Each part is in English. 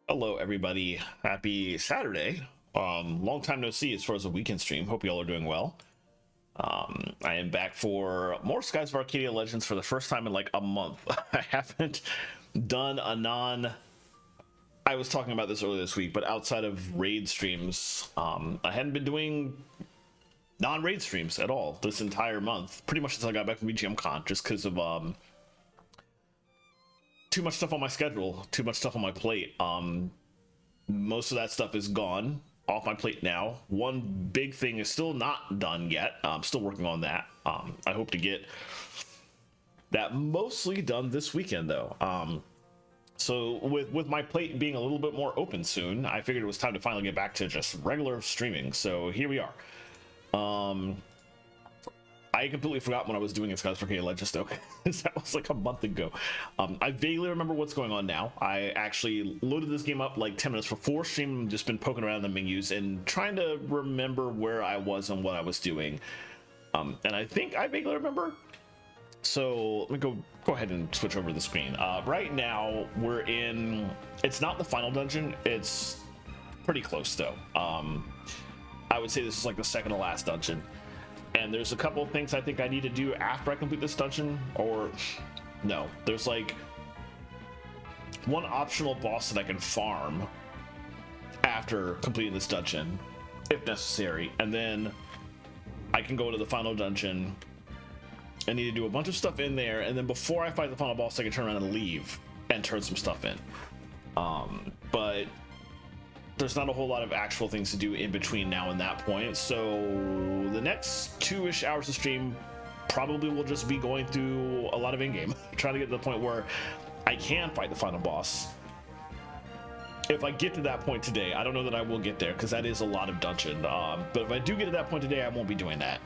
Hello, everybody. Happy Saturday. Long time no see as far as a weekend stream. Hope you all are doing well. I am back for more Skies of Arcadia Legends for the first time in like a month. I haven't done a I was talking about this earlier this week, but outside of raid streams, I hadn't been doing non-raid streams at all this entire month. Pretty much since I got back from VGM Con, just because of too much stuff on my schedule, too much stuff on my plate. Most of that stuff is gone off my plate now. One big thing is still not done yet. I'm still working on that. I hope to get that mostly done this weekend though. So with my plate being a little bit more open soon, I figured it was time to finally get back to just regular streaming. So here we are. I completely forgot when I was doing Skies of Arcadia Legends though. That was like a month ago. I vaguely remember what's going on now. I actually loaded this game up like 10 minutes before stream, just been poking around in the menus and trying to remember where I was and what I was doing. And I think I vaguely remember. So let me go ahead and switch over the screen. Right now we're in, it's not the final dungeon, it's pretty close though. I would say this is like the second to last dungeon. And there's a couple of things I think I need to do after I complete this dungeon, or no, there's like one optional boss that I can farm after completing this dungeon, if necessary, and then I can go to the final dungeon. I need to do a bunch of stuff in there, and then before I fight the final boss, I can turn around and leave and turn some stuff in. But there's not a whole lot of actual things to do in between now and that point, so the next 2-ish hours of stream probably will just be going through a lot of in-game, trying to get to the point where I can fight the final boss. If I get to that point today, I don't know that I will get there because that is a lot of dungeon, but if I do get to that point today, I won't be doing that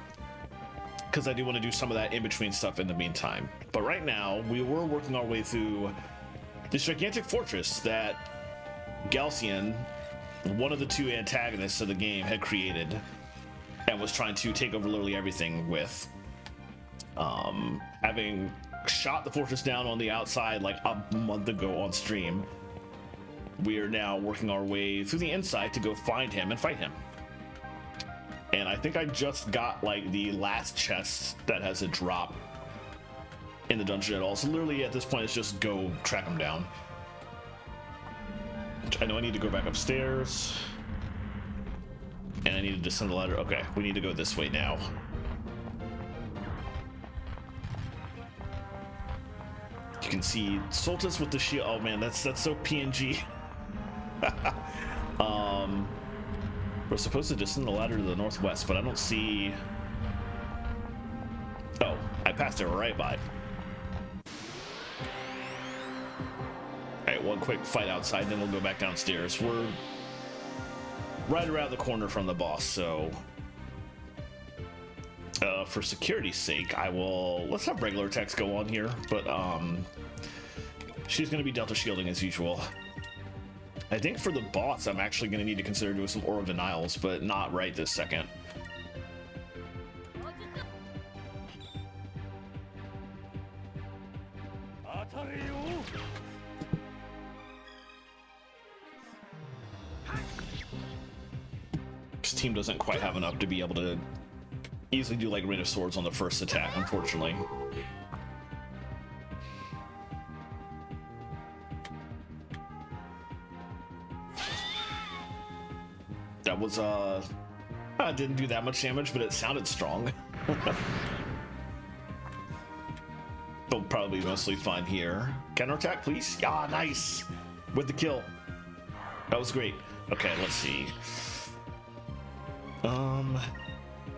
because I do want to do some of that in-between stuff in the meantime. But right now we were working our way through this gigantic fortress that Galcian, one of the two antagonists of the game, had created and was trying to take over literally everything with. Having shot the fortress down on the outside like a month ago on stream, we are now working our way through the inside to go find him and fight him. And I think I just got like the last chest that has a drop in the dungeon at all. So literally at this point it's just go track him down. I know I need to go back upstairs and I need to descend the ladder. Okay, we need to go this way now. You can see Soltis with the shield. Oh man, that's so PNG. We're supposed to descend the ladder to the northwest, but I don't see. Oh, I passed it right by. Alright, one quick fight outside, then we'll go back downstairs. We're right around the corner from the boss, so for security's sake, let's have regular attacks go on here, but she's going to be Delta shielding as usual. I think for the boss, I'm actually going to need to consider doing some Aura Denials, but not right this second. This team doesn't quite have enough to be able to easily do like Rain of Swords on the first attack, unfortunately. That was didn't do that much damage, but it sounded strong. They'll probably be mostly fine here. Counterattack, please. Yeah, nice. With the kill. That was great. Okay, let's see.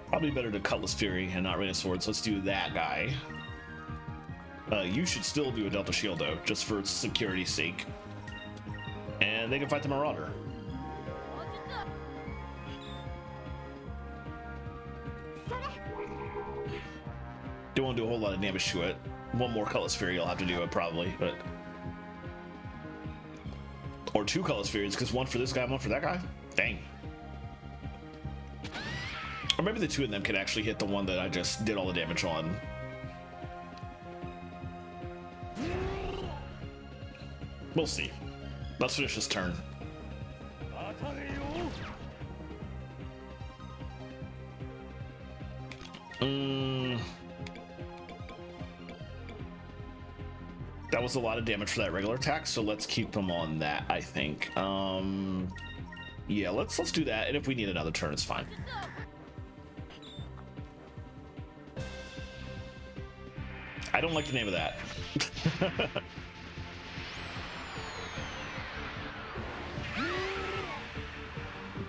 Probably better to Cutlass Fury and not Rain of Swords. Let's do that guy. You should still do a Delta Shield though, just for security's sake. And they can fight the Marauder. Don't want to do a whole lot of damage to it. One more Cutlass Fury I'll have to do it probably, but or two Cutlass Furies, because one for this guy, one for that guy. Dang. Or maybe the two of them could actually hit the one that I just did all the damage on. We'll see. Let's finish this turn. That was a lot of damage for that regular attack, so let's keep them on that, I think. Yeah, let's do that, and if we need another turn, it's fine. I don't like the name of that.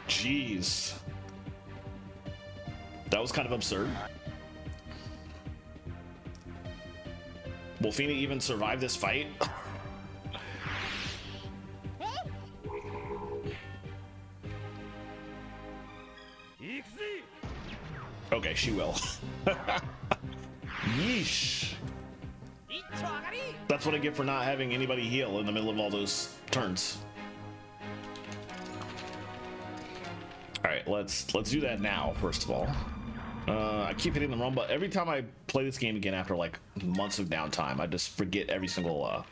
Jeez. That was kind of absurd. Will Fina even survive this fight? Okay, she will. Yeesh. That's what I get for not having anybody heal in the middle of all those turns. All right, let's do that now. First of all, I keep hitting the wrong button every time I play this game again after like months of downtime. I just forget every single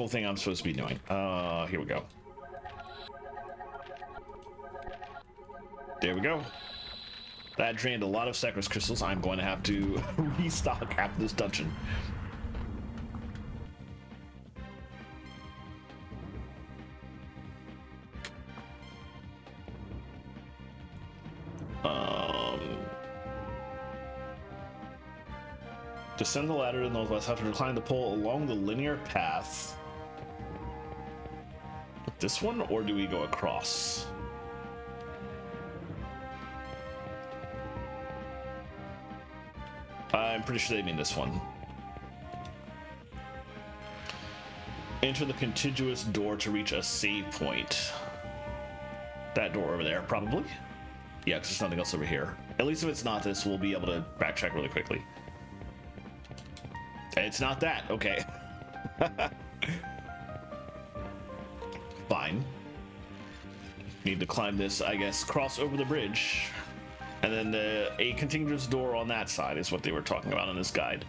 thing I'm supposed to be doing. Here we go. There we go. That drained a lot of Sacros crystals. I'm going to have to restock after this dungeon. Descend the ladder to the northwest after climb the pole along the linear path. This one, or do we go across? I'm pretty sure they mean this one. Enter the contiguous door to reach a save point. That door over there, probably. Yeah, because there's nothing else over here. At least if it's not this, we'll be able to backtrack really quickly. It's not that. Okay. Fine. Need to climb this, I guess, cross over the bridge. And then a contiguous door on that side is what they were talking about in this guide.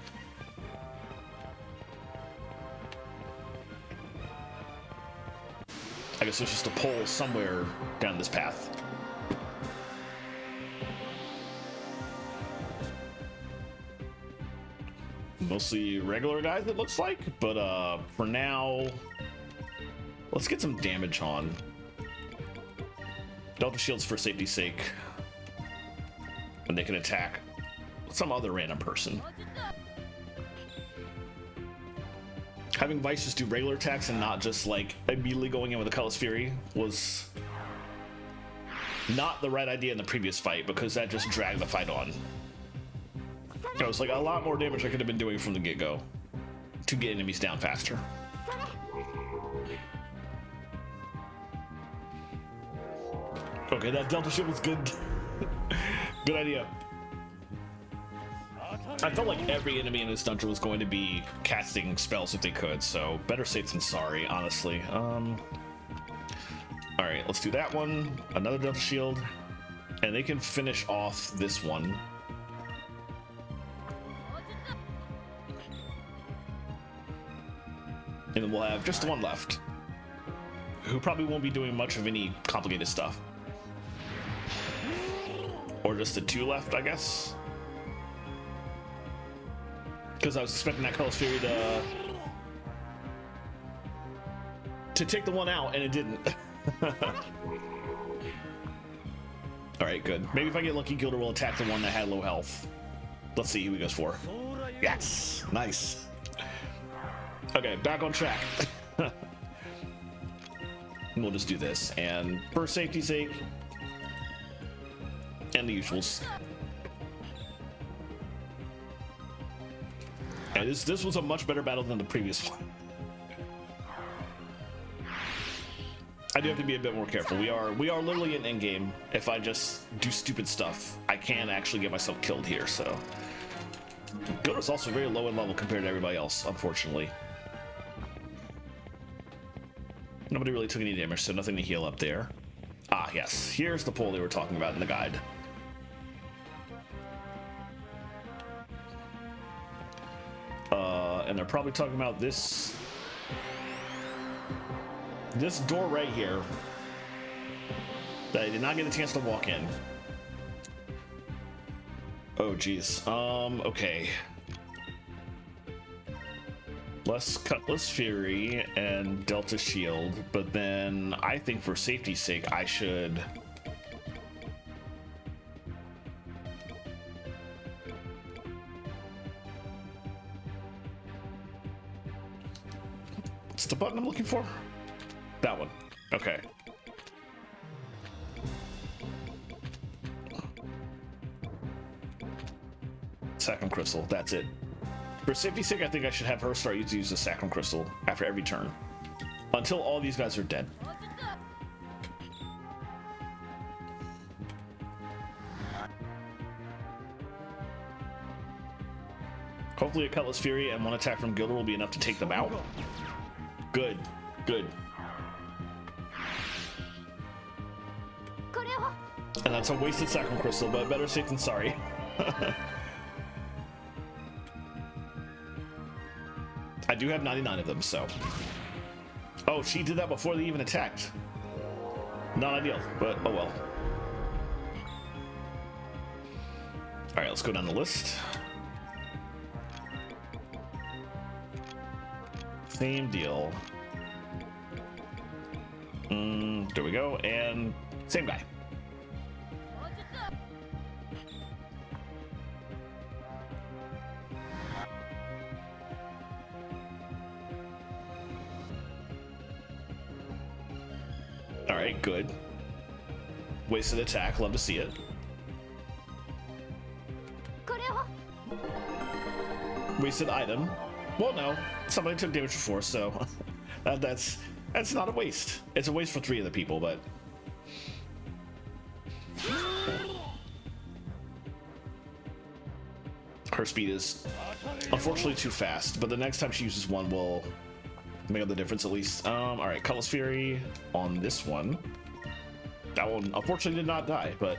I guess there's just a pole somewhere down this path. Mostly regular guys, it looks like, but for now, let's get some damage on. Delta shields for safety's sake. And they can attack some other random person. Having Vice just do regular attacks and not just like immediately going in with a Colorless Fury was not the right idea in the previous fight, because that just dragged the fight on. It was like a lot more damage I could have been doing from the get-go to get enemies down faster. Okay, that Delta shield was good. Good idea. I felt like every enemy in this dungeon was going to be casting spells if they could, so better safe than sorry, honestly. Alright, let's do that one. Another Delta shield. And they can finish off this one. And then we'll have just the one left, who probably won't be doing much of any complicated stuff. Or just the two left, I guess. Because I was expecting that Colorless Fury to take the one out, and it didn't. Alright, good. Maybe if I get lucky, Gilder will attack the one that had low health. Let's see who he goes for. Yes! Nice. Okay, back on track. We'll just do this, and for safety's sake, and the usuals. And this was a much better battle than the previous one. I do have to be a bit more careful. We are literally in endgame. If I just do stupid stuff, I can actually get myself killed here. So Gilder's also very low in level compared to everybody else, unfortunately. Nobody really took any damage, so nothing to heal up there. Ah, yes. Here's the pole they were talking about in the guide. And they're probably talking about this door right here that I did not get a chance to walk in. Oh geez. Okay. Less Cutlass Fury and Delta Shield, but then I think for safety's sake I should what's the button I'm looking for? That one. Okay. Sacrum Crystal, that's it. For safety's sake, I think I should have her start to use the Sacrum Crystal after every turn. Until all these guys are dead. Hopefully a Cutlass Fury and one attack from Gilder will be enough to take them out. Good, good. And that's a wasted Sacrum Crystal, but better safe than sorry. I do have 99 of them, so. Oh, she did that before they even attacked. Not ideal, but oh well. All right, let's go down the list. Same deal. There we go, and same guy. All right, good. Wasted attack, love to see it. Wasted item. Well, no, somebody took damage before, so that's not a waste. It's a waste for 3 of the people, but her speed is unfortunately too fast. But the next time she uses one, will make up the difference at least. All right, Cutlass Fury on this one. That one unfortunately did not die, but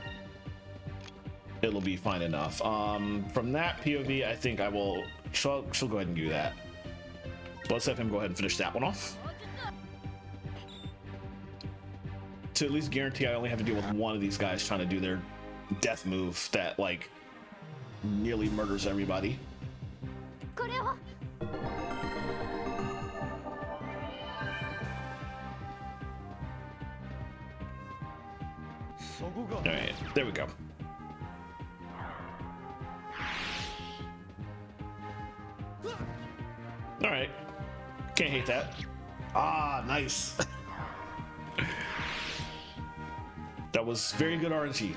it'll be fine enough. From that POV, I think I will. She'll go ahead and do that. Let's have him go ahead and finish that one off. To at least guarantee I only have to deal with one of these guys trying to do their death move that like nearly murders everybody. All right, there we go. All right, can't hate that. Ah, nice. That was very good RNG.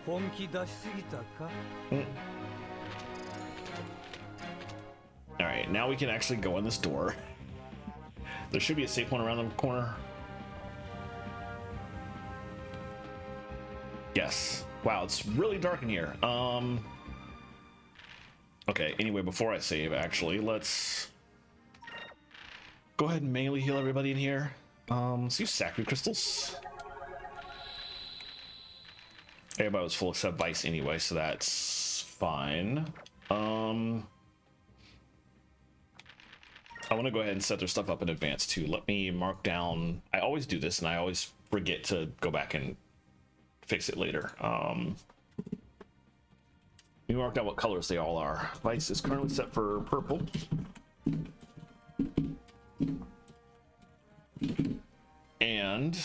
All right, now we can actually go in this door. There should be a safe one around the corner. Yes. Wow, it's really dark in here. Okay, anyway, before I save, actually, let's go ahead and manually heal everybody in here. Let's use Sacred Crystals. Everybody was full except Vice anyway, so that's fine. I want to go ahead and set their stuff up in advance too. Let me mark down. I always do this, and I always forget to go back and fix it later. We marked out what colors they all are. Vice is currently set for purple. And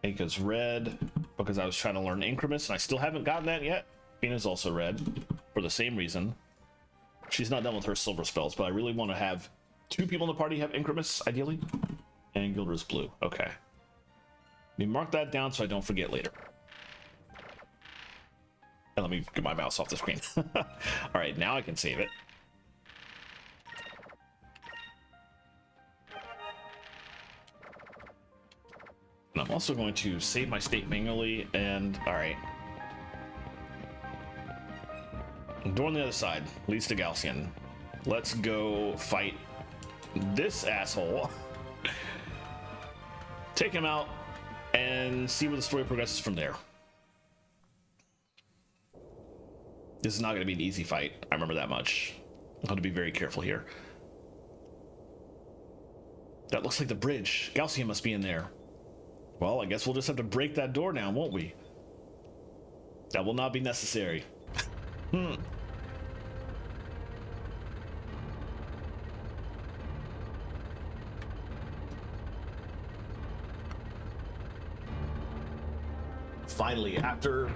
Aika's red, because I was trying to learn Incremus, and I still haven't gotten that yet. Fina's also red, for the same reason. She's not done with her silver spells, but I really want to have 2 people in the party have Incremus, ideally. And Gilder's blue. Okay. Let me mark that down so I don't forget later. And let me get my mouse off the screen. All right, now I can save it. And I'm also going to save my state manually, and all right. Door on the other side leads to Galcian. Let's go fight this asshole. Take him out and see where the story progresses from there. This is not going to be an easy fight. I remember that much. I have to be very careful here. That looks like the bridge. Galcian must be in there. Well, I guess we'll just have to break that door down, won't we? That will not be necessary. Finally, after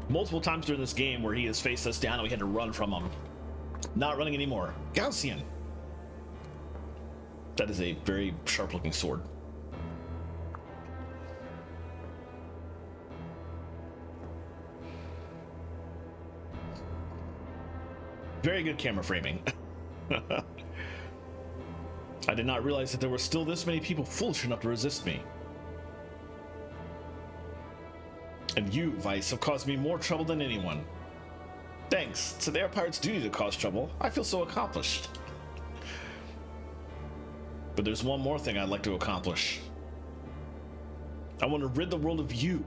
multiple times during this game where he has faced us down and we had to run from him. Not running anymore. Gaussian. That is a very sharp looking sword. Very good camera framing. I did not realize that there were still this many people foolish enough to resist me. And you, Vice, have caused me more trouble than anyone. Thanks. It's an air pirate's duty to cause trouble. I feel so accomplished. But there's one more thing I'd like to accomplish. I want to rid the world of you.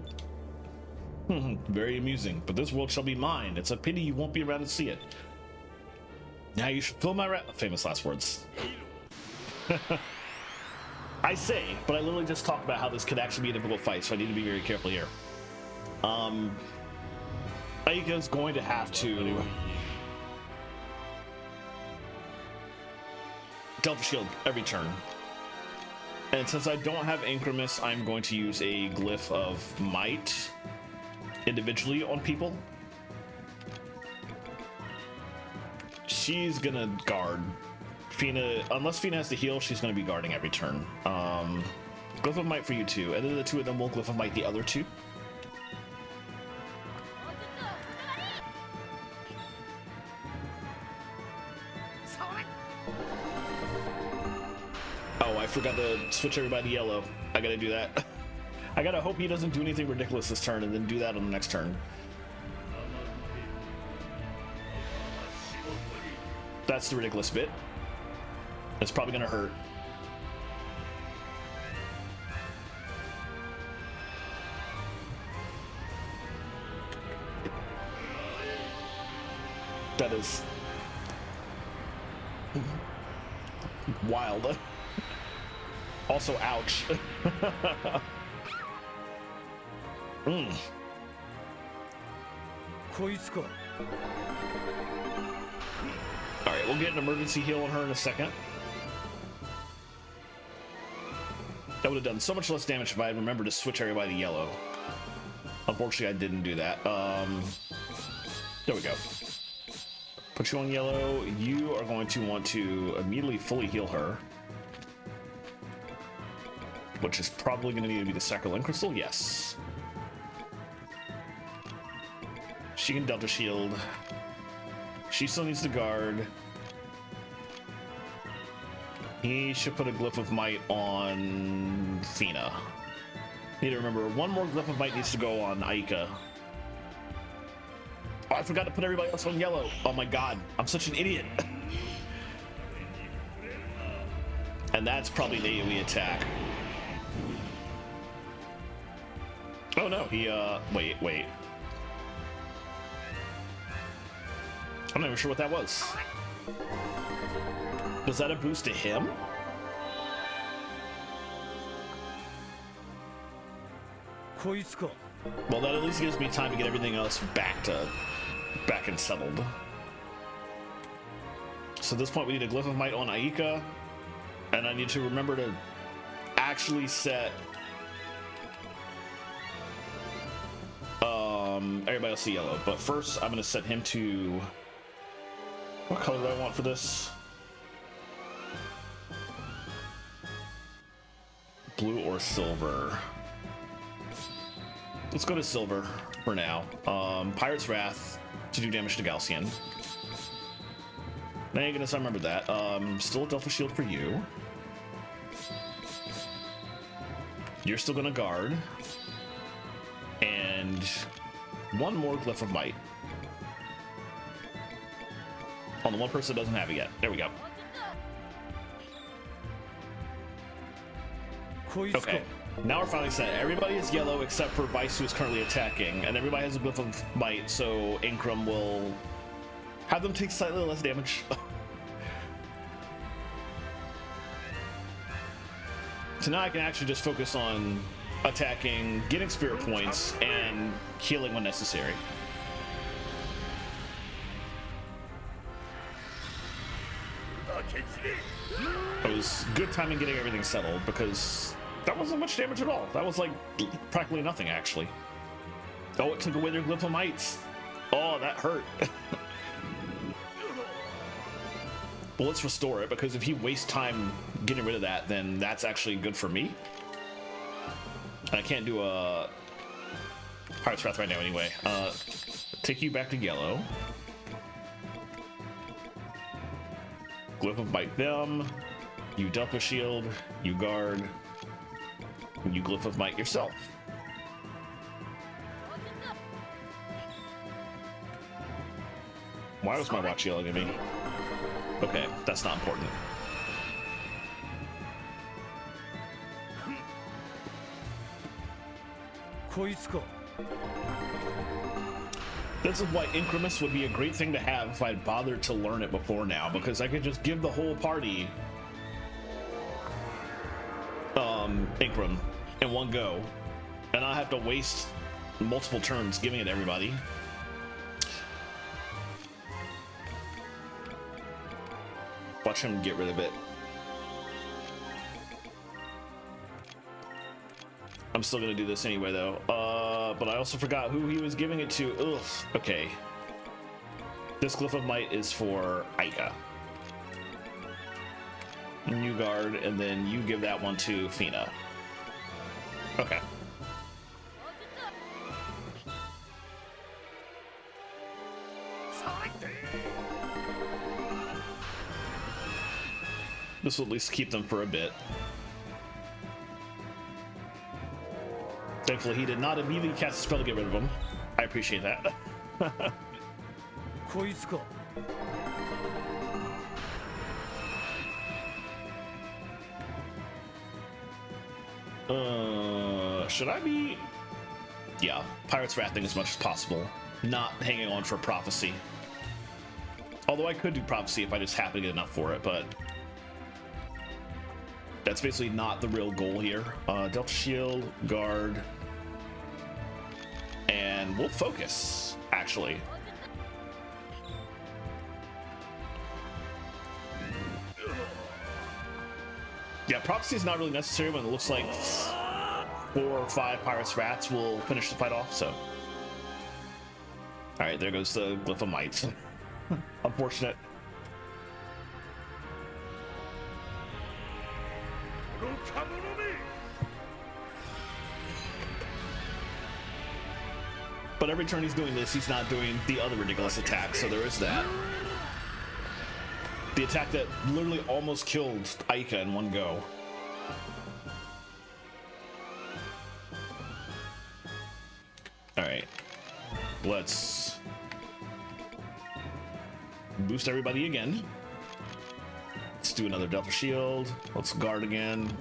Very amusing, but this world shall be mine. It's a pity you won't be around to see it. Now you should fill my famous last words. I say, but I literally just talked about how this could actually be a difficult fight, so I need to be very careful here. Aika's going to have to Delta Shield every turn. And since I don't have Incremus, I'm going to use a Glyph of Might individually on people. She's gonna guard. Fina, unless Fina has to heal, she's gonna be guarding every turn. Glyph of Might for you two, and then the two of them will Glyph of Might the other two. Oh, I forgot to switch everybody to yellow. I gotta do that. I gotta hope he doesn't do anything ridiculous this turn and then do that on the next turn. That's the ridiculous bit. It's probably gonna hurt. That is wild. Also, ouch. Alright, we'll get an emergency heal on her in a second. That would have done so much less damage if I had remembered to switch everybody to yellow. Unfortunately, I didn't do that. There we go. Put you on yellow. You are going to want to immediately fully heal her. Which is probably going to need to be the Sacral Crystal. Yes. She can Delta Shield. She still needs to guard. He should put a Glyph of Might on Fina. Need to remember, one more Glyph of Might needs to go on Aika. Oh, I forgot to put everybody else on yellow. Oh my god, I'm such an idiot. And that's probably an AoE attack. Oh no, he, wait. I'm not even sure what that was. Was that a boost to him? Well, that at least gives me time to get everything else back and settled. So at this point, we need a Glyph of Might on Aika, and I need to remember to actually set everybody else to yellow. But first, I'm going to set him to... What color do I want for this? Blue or silver? Let's go to silver for now. Pirate's Wrath to do damage to Gaussian. Thank goodness I remember that. Still a Delta Shield for you. You're still gonna guard. And one more Glyph of Might. On the one person that doesn't have it yet. There we go. Okay, now we're finally set. Everybody is yellow except for Vice, who is currently attacking, and everybody has a Glyph of Might, so Incrum will have them take slightly less damage. So now I can actually just focus on attacking, getting spirit points, and healing when necessary. It was good timing getting everything settled because that wasn't much damage at all. That was like practically nothing, actually. Oh, it took away their glyph of mites. Oh, that hurt. Well, let's restore it, because if he wastes time getting rid of that, then that's actually good for me. And I can't do a Pirate's Wrath right now anyway. Take you back to yellow. Glyph of Bite them. You Delta Shield. You guard. And you Glyph of Might yourself. Why was my watch yelling at me? Okay, that's not important. This is why Incremus would be a great thing to have if I'd bothered to learn it before now, because I could just give the whole party Incrum in one go, and I have to waste multiple turns giving it to everybody. Watch him get rid of it. I'm still gonna do this anyway though. But I also forgot who he was giving it to. Ugh, okay. This Glyph of Might is for Aika. And you guard, and then you give that one to Fina. Okay. This will at least keep them for a bit. Thankfully, he did not immediately cast a spell to get rid of him. I appreciate that. Should I be... Yeah, Pirate's Wrathing as much as possible. Not hanging on for Prophecy. Although I could do Prophecy if I just happen to get enough for it, but... That's basically not the real goal here. Delta Shield, Guard, and we'll focus, actually. Yeah, Prophecy is not really necessary when it looks like 4 or 5 Pirate's Rats will finish the fight off, so. Alright, there goes the Glyph of Might. Unfortunate. But every turn he's doing this, he's not doing the other ridiculous attack, so there is that. The attack that literally almost killed Aika in one go. Alright. Let's boost everybody again. Let's do another Delta Shield. Let's guard again.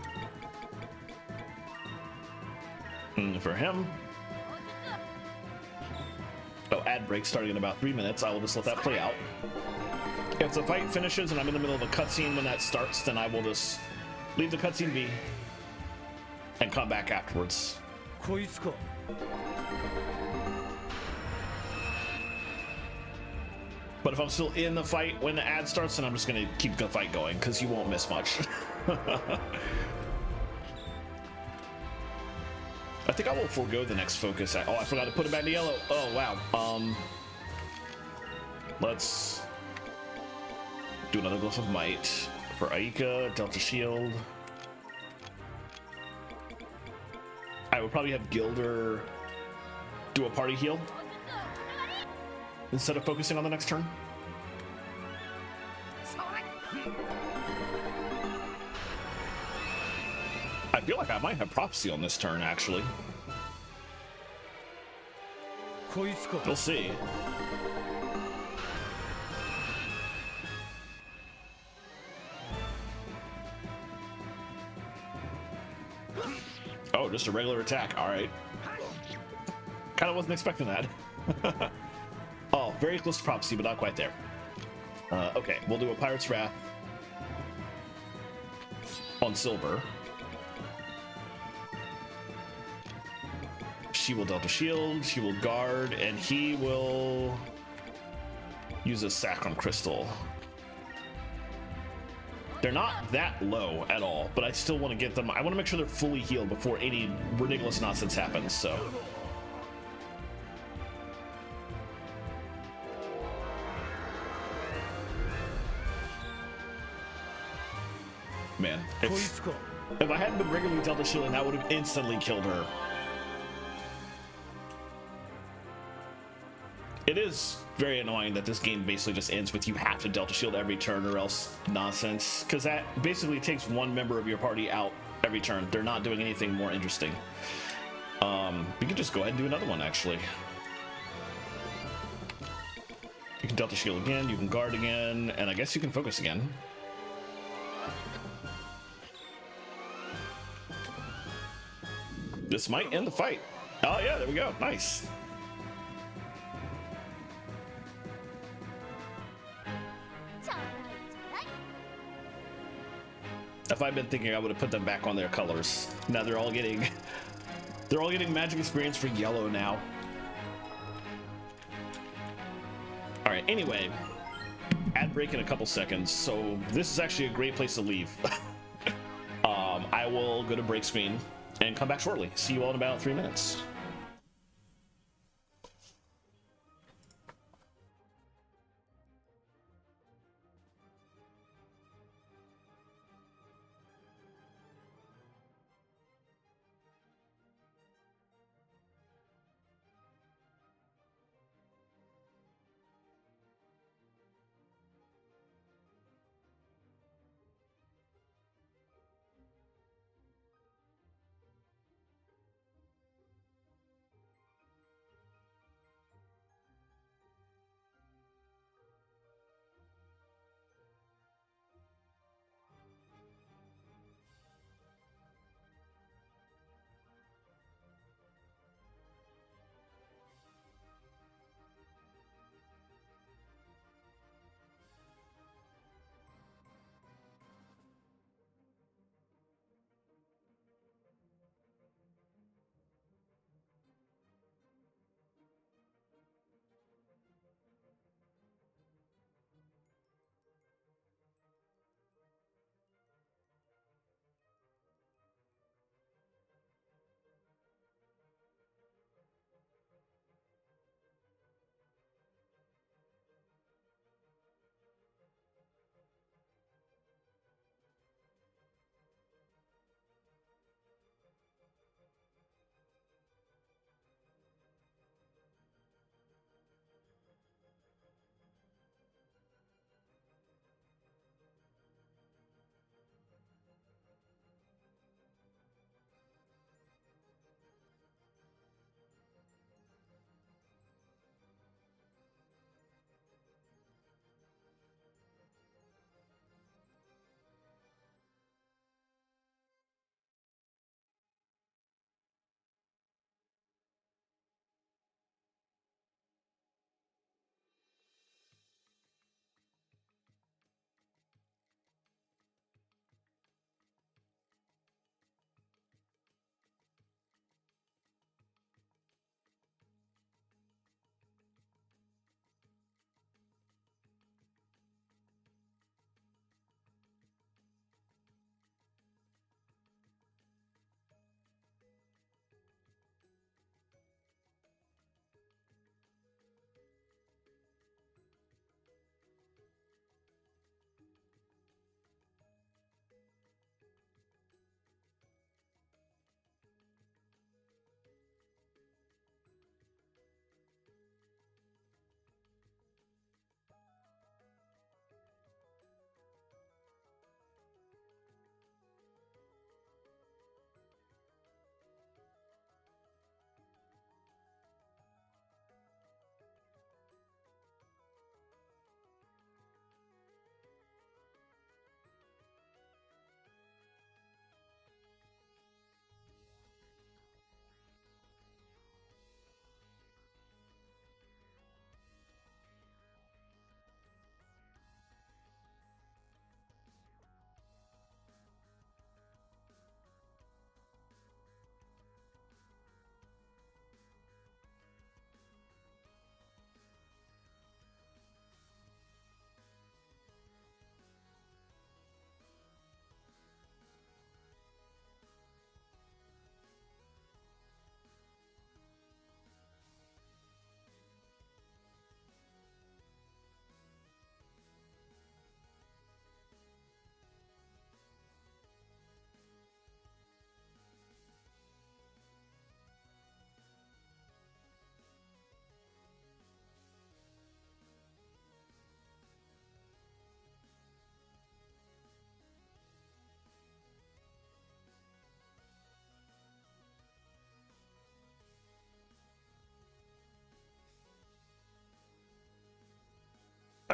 And for him. Oh, ad break starting in about 3 minutes. I will just let that play out. If the fight finishes and I'm in the middle of a cutscene when that starts, then I will just leave the cutscene be and come back afterwards. But if I'm still in the fight when the ad starts, then I'm just gonna keep the fight going because you won't miss much. I think I will forego the next focus. Oh, I forgot to put it back to yellow. Oh, wow. Let's do another Glyph of Might for Aika, Delta Shield. I would probably have Gilder do a party heal instead of focusing on the next turn. I feel like I might have Prophecy on this turn, actually. We'll see. Oh, just a regular attack. All right. Kind of wasn't expecting that. Oh, very close to Prophecy, but not quite there. Okay, we'll do a Pirate's Wrath on silver. She will Delta Shield, she will guard, and he will use a Sacrum Crystal. They're not that low at all, but I still want to get them. I want to make sure they're fully healed before any ridiculous nonsense happens, so. Man, if I hadn't been regularly Delta Shielding, that would have instantly killed her. It is very annoying that this game basically just ends with you have to Delta Shield every turn or else nonsense, because that basically takes one member of your party out every turn. They're not doing anything more interesting. We can just go ahead and do another one, actually. You can Delta Shield again, you can guard again, and I guess you can focus again. This might end the fight. Oh yeah, there we go. Nice. If I'd been thinking, I would have put them back on their colors. Now they're all getting magic experience for yellow now. All right, anyway, ad break in a couple seconds. So this is actually a great place to leave. I will go to break screen and come back shortly. See you all in about 3 minutes.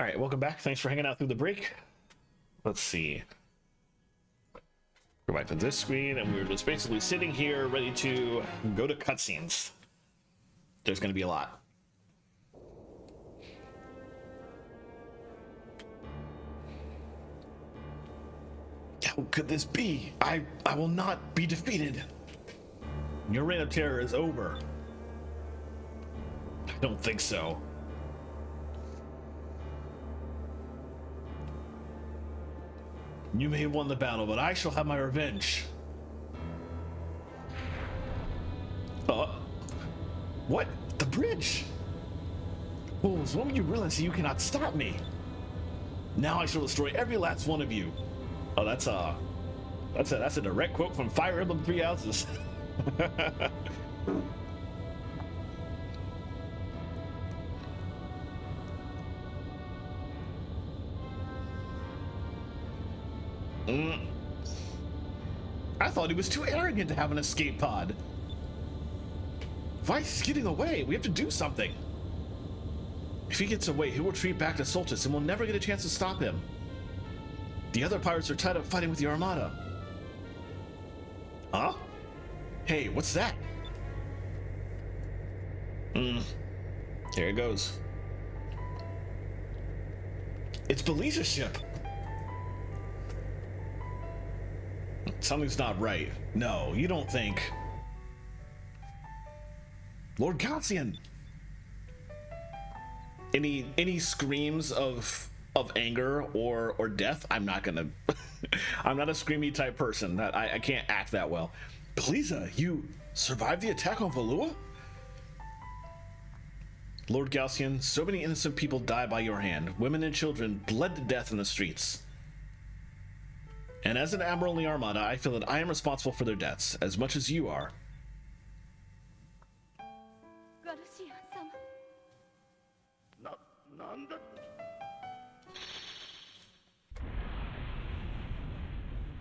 All right, welcome back. Thanks for hanging out through the break. Let's see. Go back to this screen, and we're just basically sitting here ready to go to cutscenes. There's going to be a lot. How could this be? I will not be defeated. Your reign of terror is over. I don't think so. You may have won the battle, but I shall have my revenge. What? The bridge? Fools, when will you realize that you cannot stop me? Now I shall destroy every last one of you. Oh, that's a direct quote from Fire Emblem Three Houses. I thought he was too arrogant to have an escape pod. Vice is getting away. We have to do something. If he gets away, he will retreat back to Soltis and we'll never get a chance to stop him. The other pirates are tied up fighting with the Armada. Huh? Hey, what's that? Here it goes. It's Belize's ship. Something's not right. No, you don't think. Lord Galcian. Any screams of anger or death? I'm not gonna. I'm not a screamy type person. That I can't act that well. Belize, you survived the attack on Valua? Lord Galcian, so many innocent people died by your hand. Women and children bled to death in the streets. And as an admiral in the Armada, I feel that I am responsible for their deaths, as much as you are.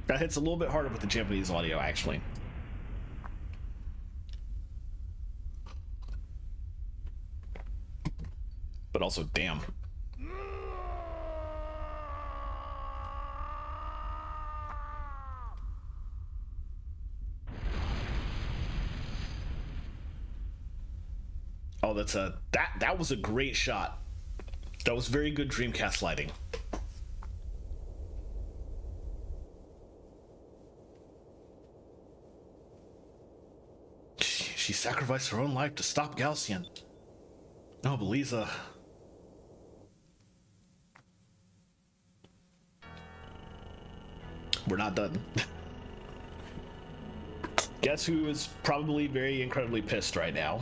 That hits a little bit harder with the Japanese audio, actually. But also, damn. Oh, that's that was a great shot. That was very good Dreamcast lighting. She sacrificed her own life to stop Galcian. Oh, Belize. We're not done. Guess who is probably very incredibly pissed right now?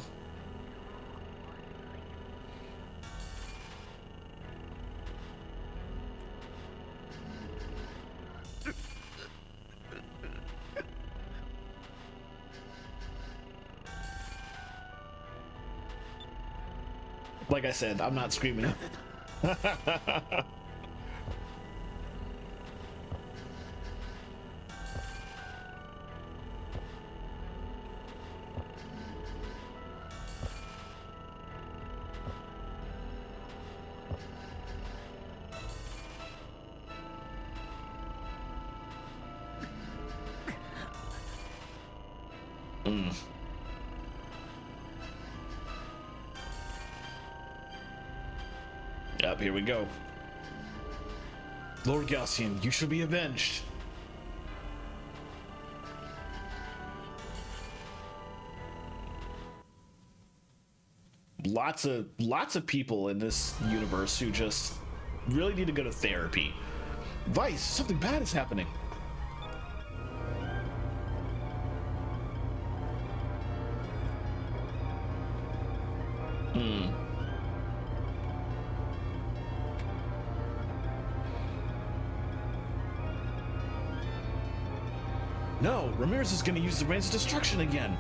Like I said, I'm not screaming. Yep, here we go. Lord Galcian, you should be avenged. Lots of people in this universe who just really need to go to therapy. Vice, something bad is happening. No, Ramirez is going to use the Rains of Destruction again.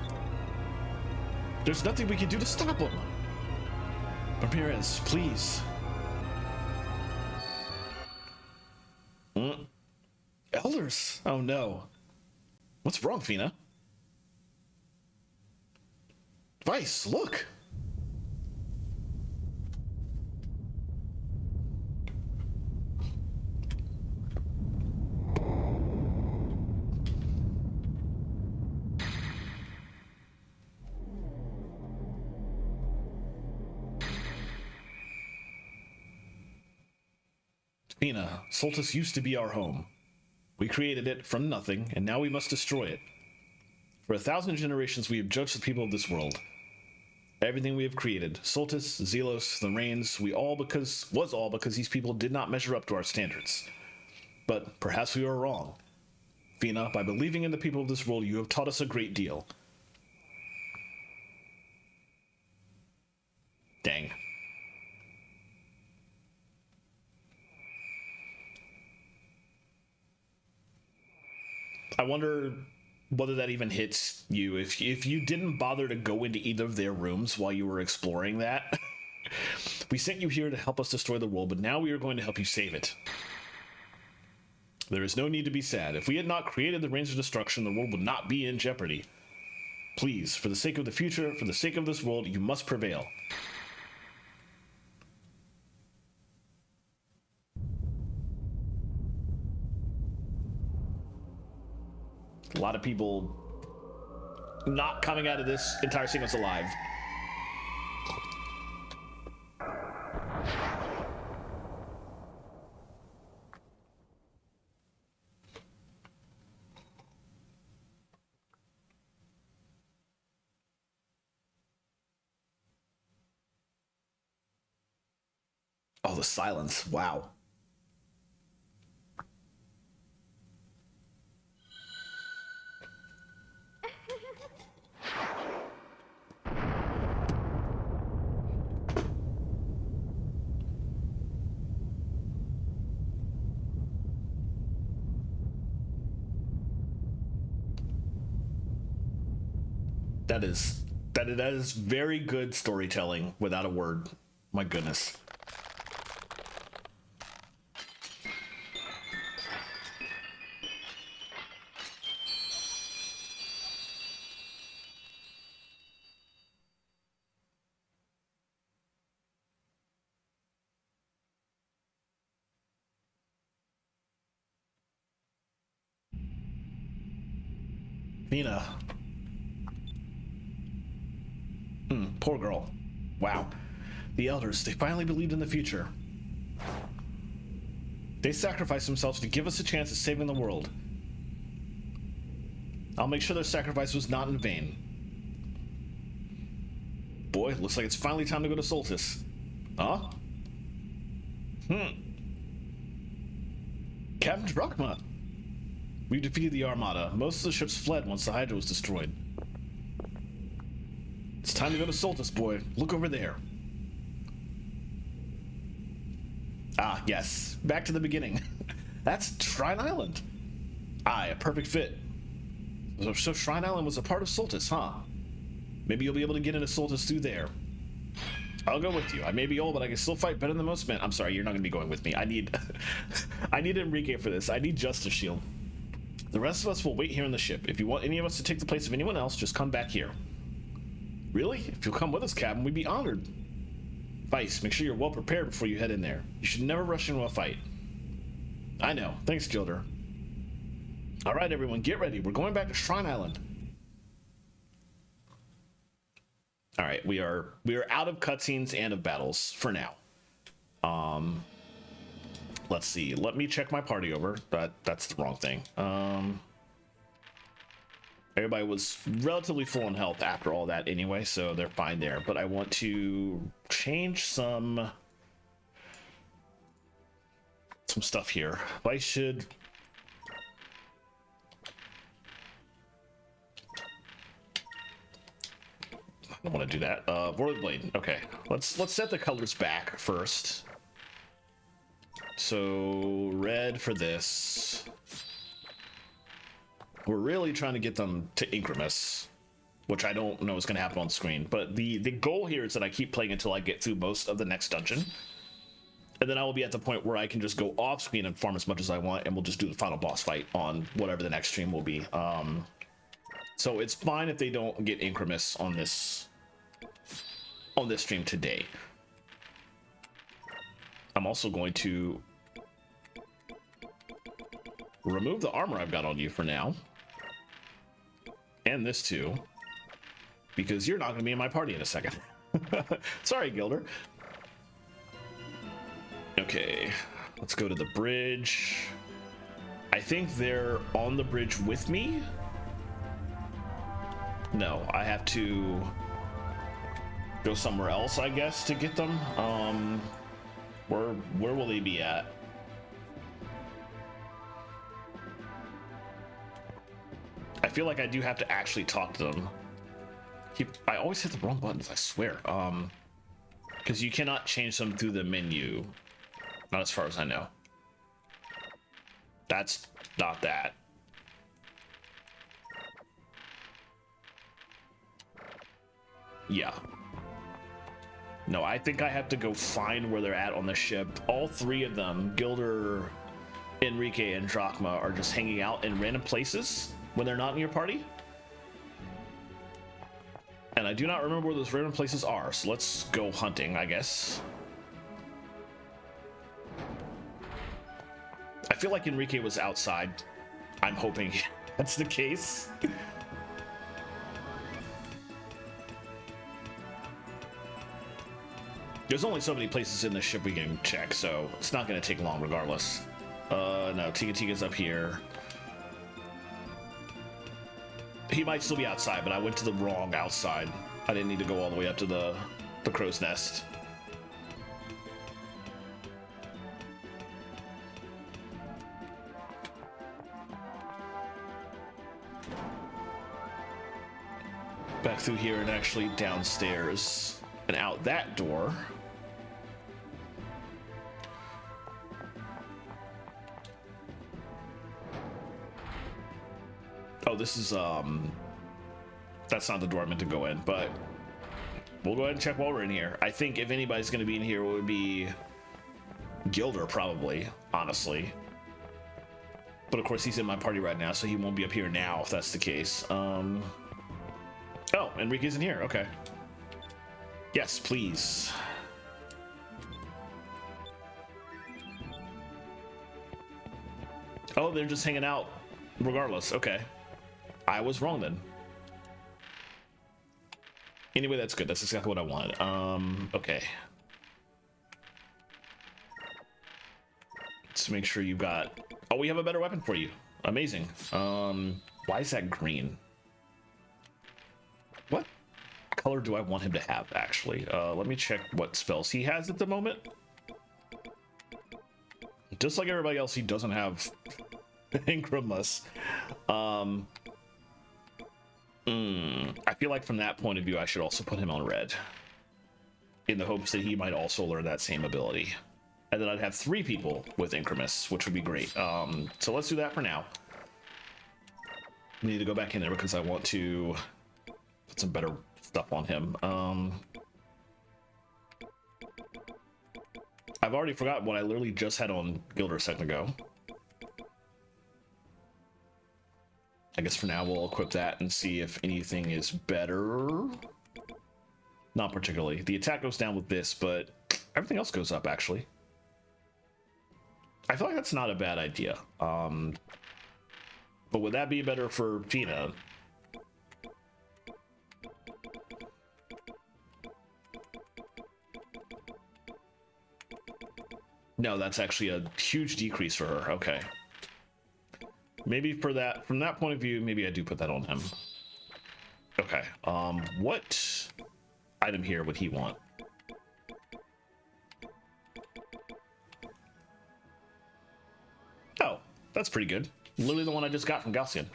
There's nothing we can do to stop him. Ramirez, please. Elders? Oh no. What's wrong, Fina? Vice, look. Fina, Soltis used to be our home. We created it from nothing, and now we must destroy it. For 1,000 generations, we have judged the people of this world. Everything we have created, Soltis, Zelos, the Rains, was all because these people did not measure up to our standards. But perhaps we were wrong. Fina, by believing in the people of this world, you have taught us a great deal. Dang. I wonder whether that even hits you if you didn't bother to go into either of their rooms while you were exploring that. We sent you here to help us destroy the world, but now we are going to help you save it. There is no need to be sad. If we had not created the Rains of Destruction, the world would not be in jeopardy. Please, for the sake of the future, for the sake of this world, you must prevail. A lot of people not coming out of this entire sequence alive. Oh, the silence. Wow. That is very good storytelling without a word. My goodness. Nina. Poor girl. Wow. The elders, they finally believed in the future. They sacrificed themselves to give us a chance at saving the world. I'll make sure their sacrifice was not in vain. Boy, looks like it's finally time to go to Soltis. Huh? Captain Drachma! We've defeated the Armada. Most of the ships fled once the Hydra was destroyed. It's time to go to Soltis, boy. Look over there. Ah, yes. Back to the beginning. That's Shrine Island. Aye, a perfect fit. So Shrine Island was a part of Soltis, huh? Maybe you'll be able to get into Soltis through there. I'll go with you. I may be old, but I can still fight better than most men. I'm sorry, you're not going to be going with me. I need Enrique for this. I need Justice Shield. The rest of us will wait here in the ship. If you want any of us to take the place of anyone else, just come back here. Really? If you'll come with us, Captain, we'd be honored. Vice, make sure you're well prepared before you head in there. You should never rush into a fight. I know. Thanks, Gilder. All right, everyone, get ready. We're going back to Shrine Island. All right, we are out of cutscenes and of battles for now. Let's see. Let me check my party over. That's the wrong thing. Everybody was relatively full in health after all that anyway, so they're fine there. But I want to change some stuff here. I should. I don't want to do that. Roiling Blade. Okay, let's set the colors back first. So red for this. We're really trying to get them to Incremus, which I don't know is going to happen on screen. But the goal here is that I keep playing until I get through most of the next dungeon. And then I will be at the point where I can just go off screen and farm as much as I want, and we'll just do the final boss fight on whatever the next stream will be. So it's fine if they don't get Incremus on this stream today. I'm also going to remove the armor I've got on you for now. And this too. Because you're not going to be in my party in a second. Sorry, Gilder. Okay. let's go to the bridge. I think they're on the bridge with me. No, I have to go somewhere else, I guess, to get them. Where will they be at? I feel like I do have to actually talk to them. I always hit the wrong buttons, I swear. Because you cannot change them through the menu. Not as far as I know. That's not that. Yeah. No, I think I have to go find where they're at on the ship. All three of them, Gilder, Enrique, and Drachma, are just hanging out in random places when they're not in your party. And I do not remember where those random places are, so let's go hunting, I guess. I feel like Enrique was outside. I'm hoping that's the case. There's only so many places in the ship we can check, so it's not going to take long regardless. No, Tiga's up here. He might still be outside, but I went to the wrong outside. I didn't need to go all the way up to the crow's nest. Back through here and actually downstairs and out that door. Oh, this is, that's not the door I meant to go in, but we'll go ahead and check while we're in here. I think if anybody's going to be in here, it would be Gilder, probably, honestly. But of course, he's in my party right now, so he won't be up here now if that's the case. Oh, Enrique's in here. Okay. Yes, please. Oh, they're just hanging out regardless. Okay. I was wrong then. Anyway, that's good. That's exactly what I wanted. Okay. Let's make sure you got... Oh, we have a better weapon for you. Amazing. Why is that green? What color do I want him to have, actually? Let me check what spells he has at the moment. Just like everybody else, he doesn't have Inkramus. I feel like from that point of view, I should also put him on red, in the hopes that he might also learn that same ability. And then I'd have 3 people with Inkramus, which would be great. So let's do that for now. We need to go back in there because I want to put some better stuff on him. I've already forgotten what I literally just had on Gilder a second ago. I guess for now we'll equip that and see if anything is better. Not particularly. The attack goes down with this, but everything else goes up, actually. I feel like that's not a bad idea. But would that be better for Tina? No, that's actually a huge decrease for her. Okay. Maybe for that, from that point of view, maybe I do put that on him. Okay. What item here would he want? Oh, that's pretty good. Literally the one I just got from Gaussian.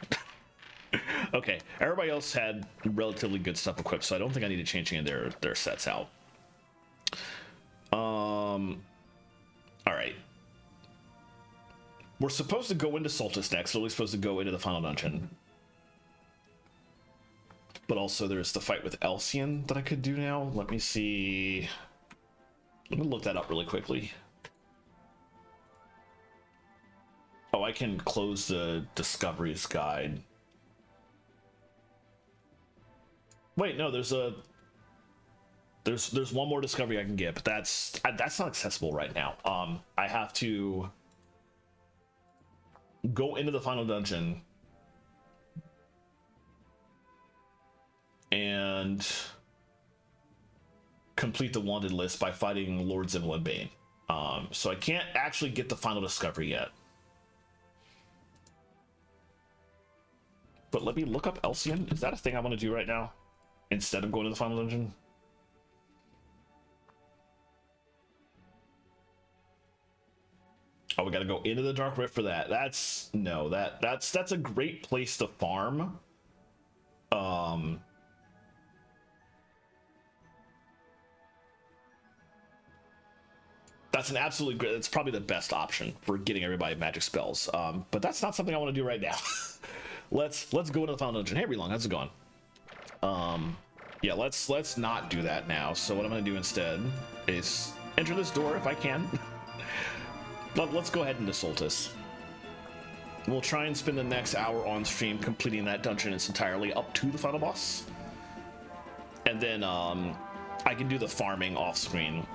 Okay, everybody else had relatively good stuff equipped, so I don't think I need to change any of their sets out. All right. We're supposed to go into Solstice next. We're really supposed to go into the final dungeon. But also there's the fight with Elcian that I could do now. Let me see. Let me look that up really quickly. Oh, I can close the Discoveries guide. Wait, no, there's one more discovery I can get, but that's not accessible right now. I have to go into the final dungeon and complete the wanted list by fighting Lord Zivil and Bane. So I can't actually get the final discovery yet. But let me look up Elcian. Is that a thing I want to do right now instead of going to the final dungeon? Oh, we got to go into the Dark Rift for that. That's a great place to farm. That's an absolutely great. It's probably the best option for getting everybody magic spells. But that's not something I want to do right now. let's go into the final dungeon. Hey, Relong, how's it going? Yeah, let's not do that now. So what I'm going to do instead is enter this door if I can. Let's go ahead into Soltis. We'll try and spend the next hour on stream completing that dungeon in its entirely up to the final boss. And then I can do the farming off screen.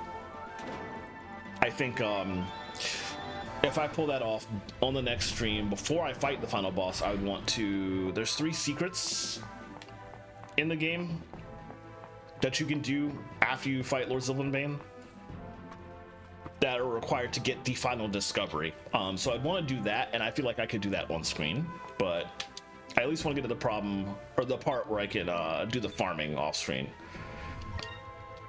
I think if I pull that off on the next stream before I fight the final boss, I would want to... There's 3 secrets in the game that you can do after you fight Lord Sylvanbane that are required to get the final discovery. So I'd want to do that, and I feel like I could do that on screen, but I at least want to get to the problem, or the part where I can do the farming off screen,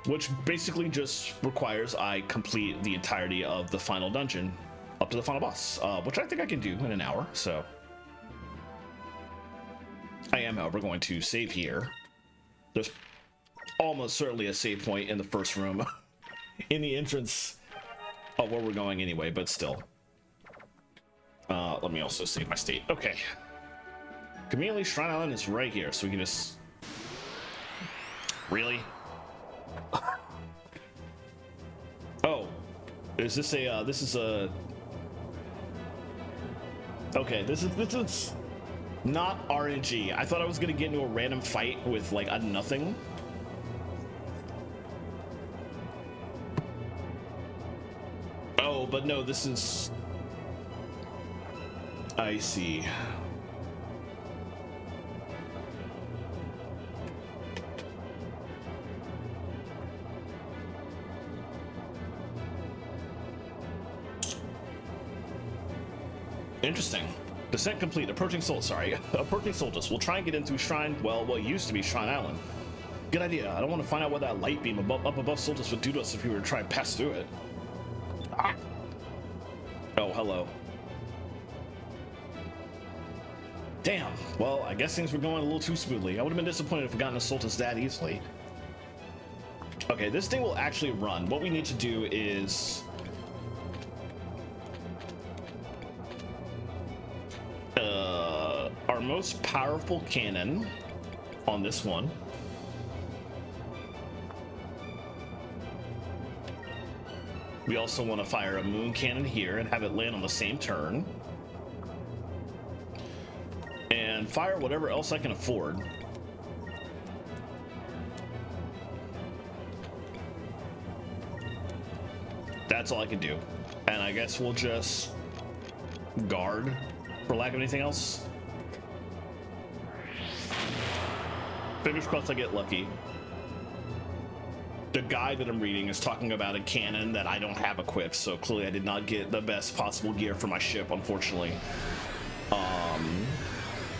which basically just requires I complete the entirety of the final dungeon up to the final boss, which I think I can do in an hour. So I am, however, going to save here. There's almost certainly a save point in the first room in the entrance of where we're going anyway, but still. Let me also save my state. Okay. Conveniently, Shrine Island is right here, so we can just... Really? Oh. Is this a, this is a... Okay, this is not RNG. I thought I was gonna get into a random fight with, like, a nothing. Oh, but no, this is... I see. Interesting. Descent complete. Approaching Soltis. We'll try and get into Shrine, well, what used to be Shrine Island. Good idea. I don't want to find out what that light beam up above Soltis would do to us if we were to try and pass through it. Ah. Oh, hello. Damn. Well, I guess things were going a little too smoothly. I would have been disappointed if we got into Soltis that easily. Okay, this thing will actually run. What we need to do is... our most powerful cannon on this one. We also want to fire a moon cannon here and have it land on the same turn. And fire whatever else I can afford. That's all I can do. And I guess we'll just guard, for lack of anything else. Fingers crossed I get lucky. The guide that I'm reading is talking about a cannon that I don't have equipped, so clearly I did not get the best possible gear for my ship, unfortunately.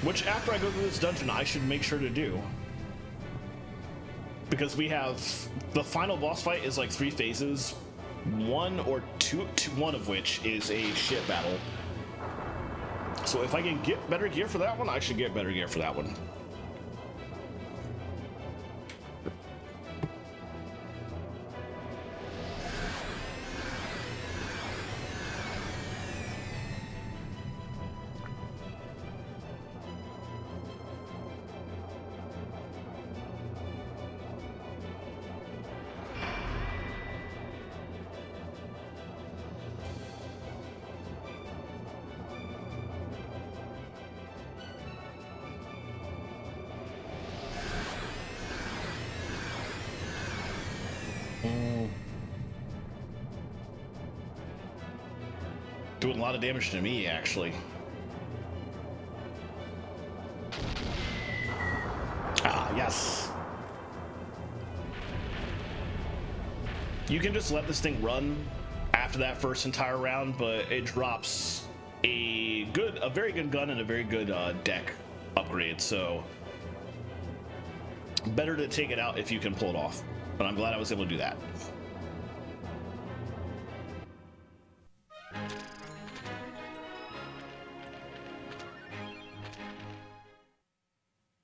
Which after I go through this dungeon, I should make sure to do. Because we have... The final boss fight is like 3 phases. One of which is a ship battle. So if I can get better gear for that one, I should get better gear for that one. Doing a lot of damage to me, actually. Ah, yes. You can just let this thing run after that first entire round, but it drops a very good gun and a very good deck upgrade. So better to take it out if you can pull it off. But I'm glad I was able to do that.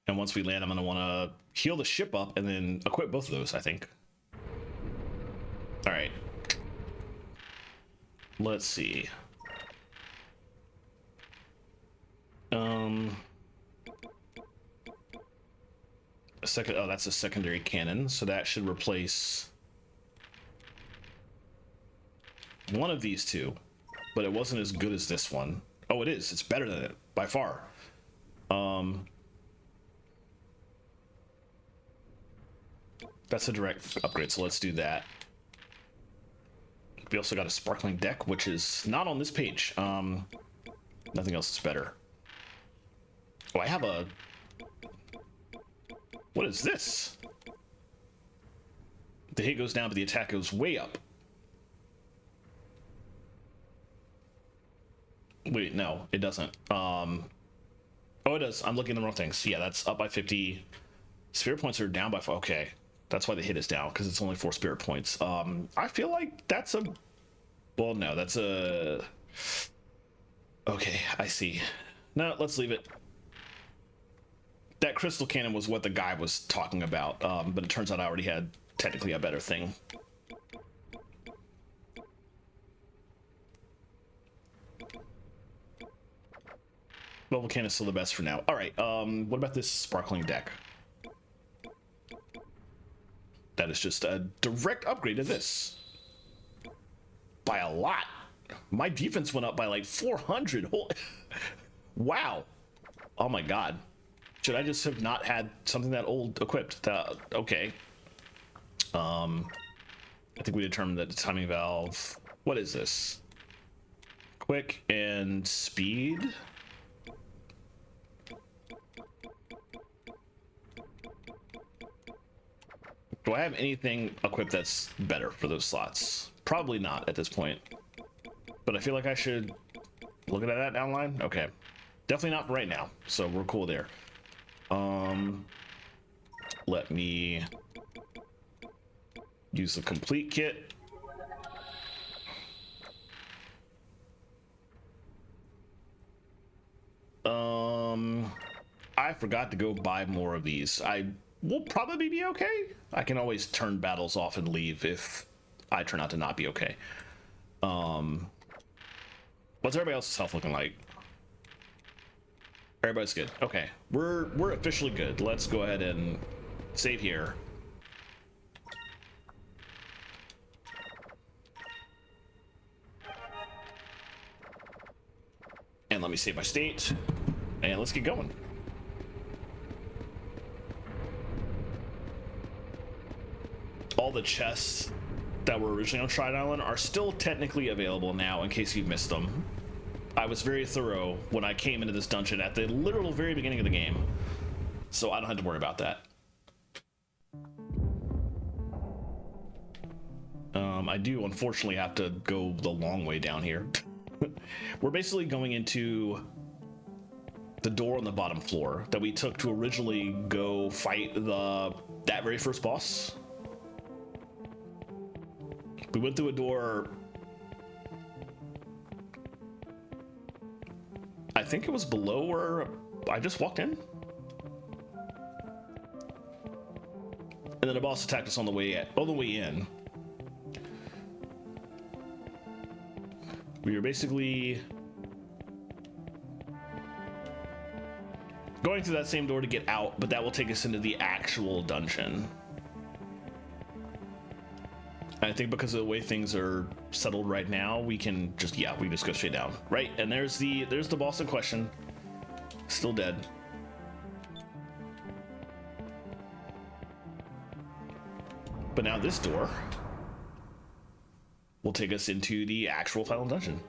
And once we land, I'm going to want to heal the ship up and then equip both of those, I think. All right. Let's see. That's a secondary cannon, so that should replace one of these two, but it wasn't as good as this one. Oh, it is. It's better than it by far. That's a direct upgrade, so let's do that. We also got a sparkling deck, which is not on this page. Nothing else is better. Oh, I have a... What is this? The hit goes down, but the attack goes way up. Wait, no, it doesn't. Oh, it does. I'm looking at the wrong things. Yeah, that's up by 50. Spirit points are down by 4. Okay. That's why the hit is down, because it's only 4 spirit points. I feel like that's a... Well, no, that's a... Okay, I see. No, let's leave it. That crystal cannon was what the guy was talking about, but it turns out I already had technically a better thing. Level cannon is still the best for now. All right, what about this sparkling deck? That is just a direct upgrade to this. By a lot. My defense went up by like 400. Wow. Oh my god. Should I just have not had something that old equipped? Okay. I think we determined that the timing valve... What is this? Quick and speed? Do I have anything equipped that's better for those slots? Probably not at this point. But I feel like I should look at that down the line. Okay. Definitely not right now. So we're cool there. Let me use the complete kit. I forgot to go buy more of these. I will probably be okay. I can always turn battles off and leave if I turn out to not be okay. What's everybody else's health looking like? Everybody's good. Okay, we're officially good. Let's go ahead and save here. And let me save my state. And let's get going. All the chests that were originally on Shrine Island are still technically available now in case you've missed them. I was very thorough when I came into this dungeon at the literal very beginning of the game, so I don't have to worry about that. I do unfortunately have to go the long way down here. We're basically going into the door on the bottom floor that we took to originally go fight that very first boss. We went through a door. I think it was below where I just walked in. And then the boss attacked us on the way in. We were basically going through that same door to get out, but that will take us into the actual dungeon. I think because of the way things are settled right now, we can just go straight down. Right, and there's the boss in question. Still dead. But now this door will take us into the actual final dungeon.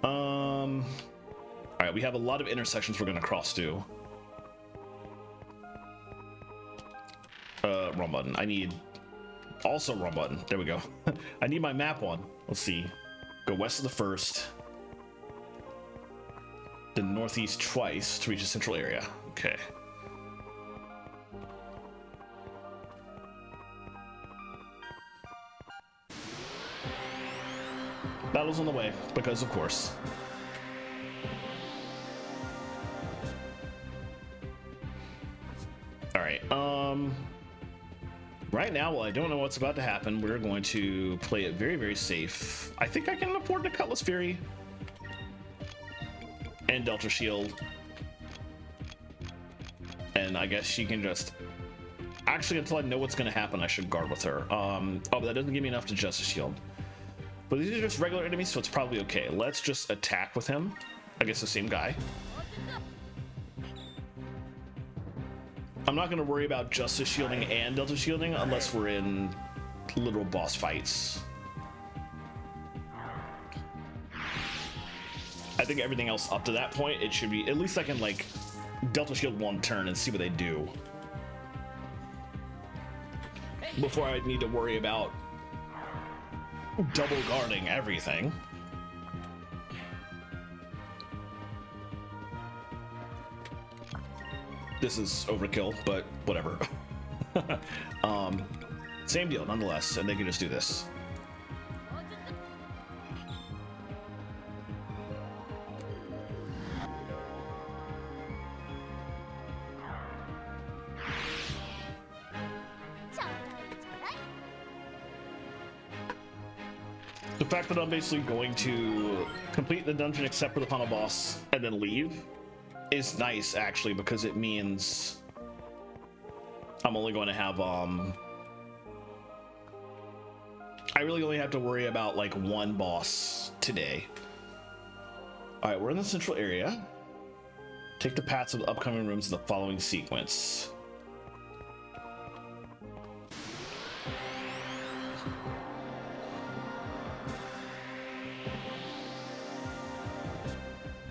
Alright, we have a lot of intersections we're gonna cross to. Wrong button. I need Also wrong button. There we go. I need my map one. Let's see. Go west of the first. Then northeast twice to reach the central area. Okay. Battle's on the way, because of course. Alright, right now, well, I don't know what's about to happen. We're going to play it very, very safe. I think I can afford the Cutlass Fury. And Delta Shield. And I guess she can just... Actually, until I know what's going to happen, I should guard with her. Oh, but that doesn't give me enough to Justice Shield. But these are just regular enemies, so it's probably okay. Let's just attack with him. I guess the same guy. I'm not going to worry about Justice Shielding and Delta Shielding unless we're in literal boss fights. I think everything else up to that point, it should be... At least I can, like, Delta Shield one turn and see what they do. Before I need to worry about double guarding everything. This is overkill, but whatever. Same deal nonetheless, and they can just do this. The fact that I'm basically going to complete the dungeon except for the final boss and then leave is nice, actually, because it means I'm only going to have I really only have to worry about like one boss today. All right, we're in the central area. Take the paths of the upcoming rooms in the following sequence.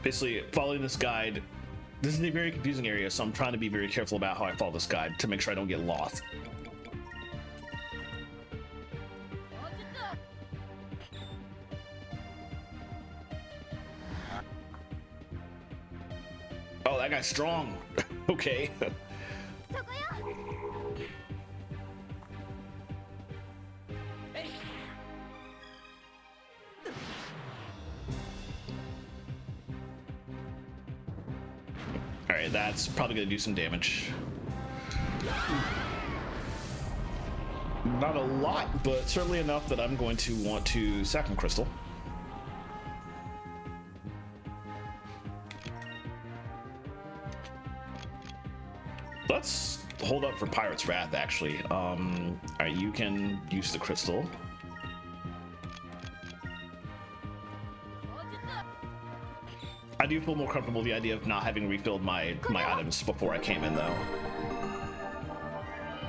Basically, following this guide, this is a very confusing area, so I'm trying to be very careful about how I follow this guide to make sure I don't get lost. Oh, that guy's strong. Okay. Alright, that's probably gonna do some damage. Not a lot, but certainly enough that I'm going to want to sack him crystal. Let's hold up for Pirate's Wrath, actually. Alright, you can use the crystal. I do feel more comfortable with the idea of not having refilled my items before I came in, though.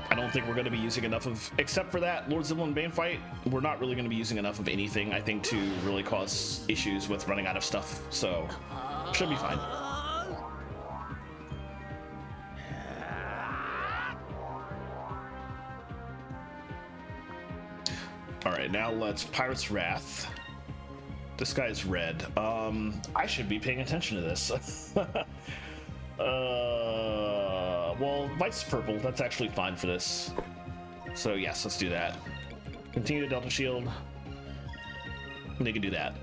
I don't think we're going to be using enough of, except for that Lord Zillion Bane fight, we're not really going to be using enough of anything, I think, to really cause issues with running out of stuff, so should be fine. Alright, now let's Pirate's Wrath. This guy's red. I should be paying attention to this. Well, Vice is purple. That's actually fine for this. So yes, let's do that. Continue to Delta Shield. And they can do that.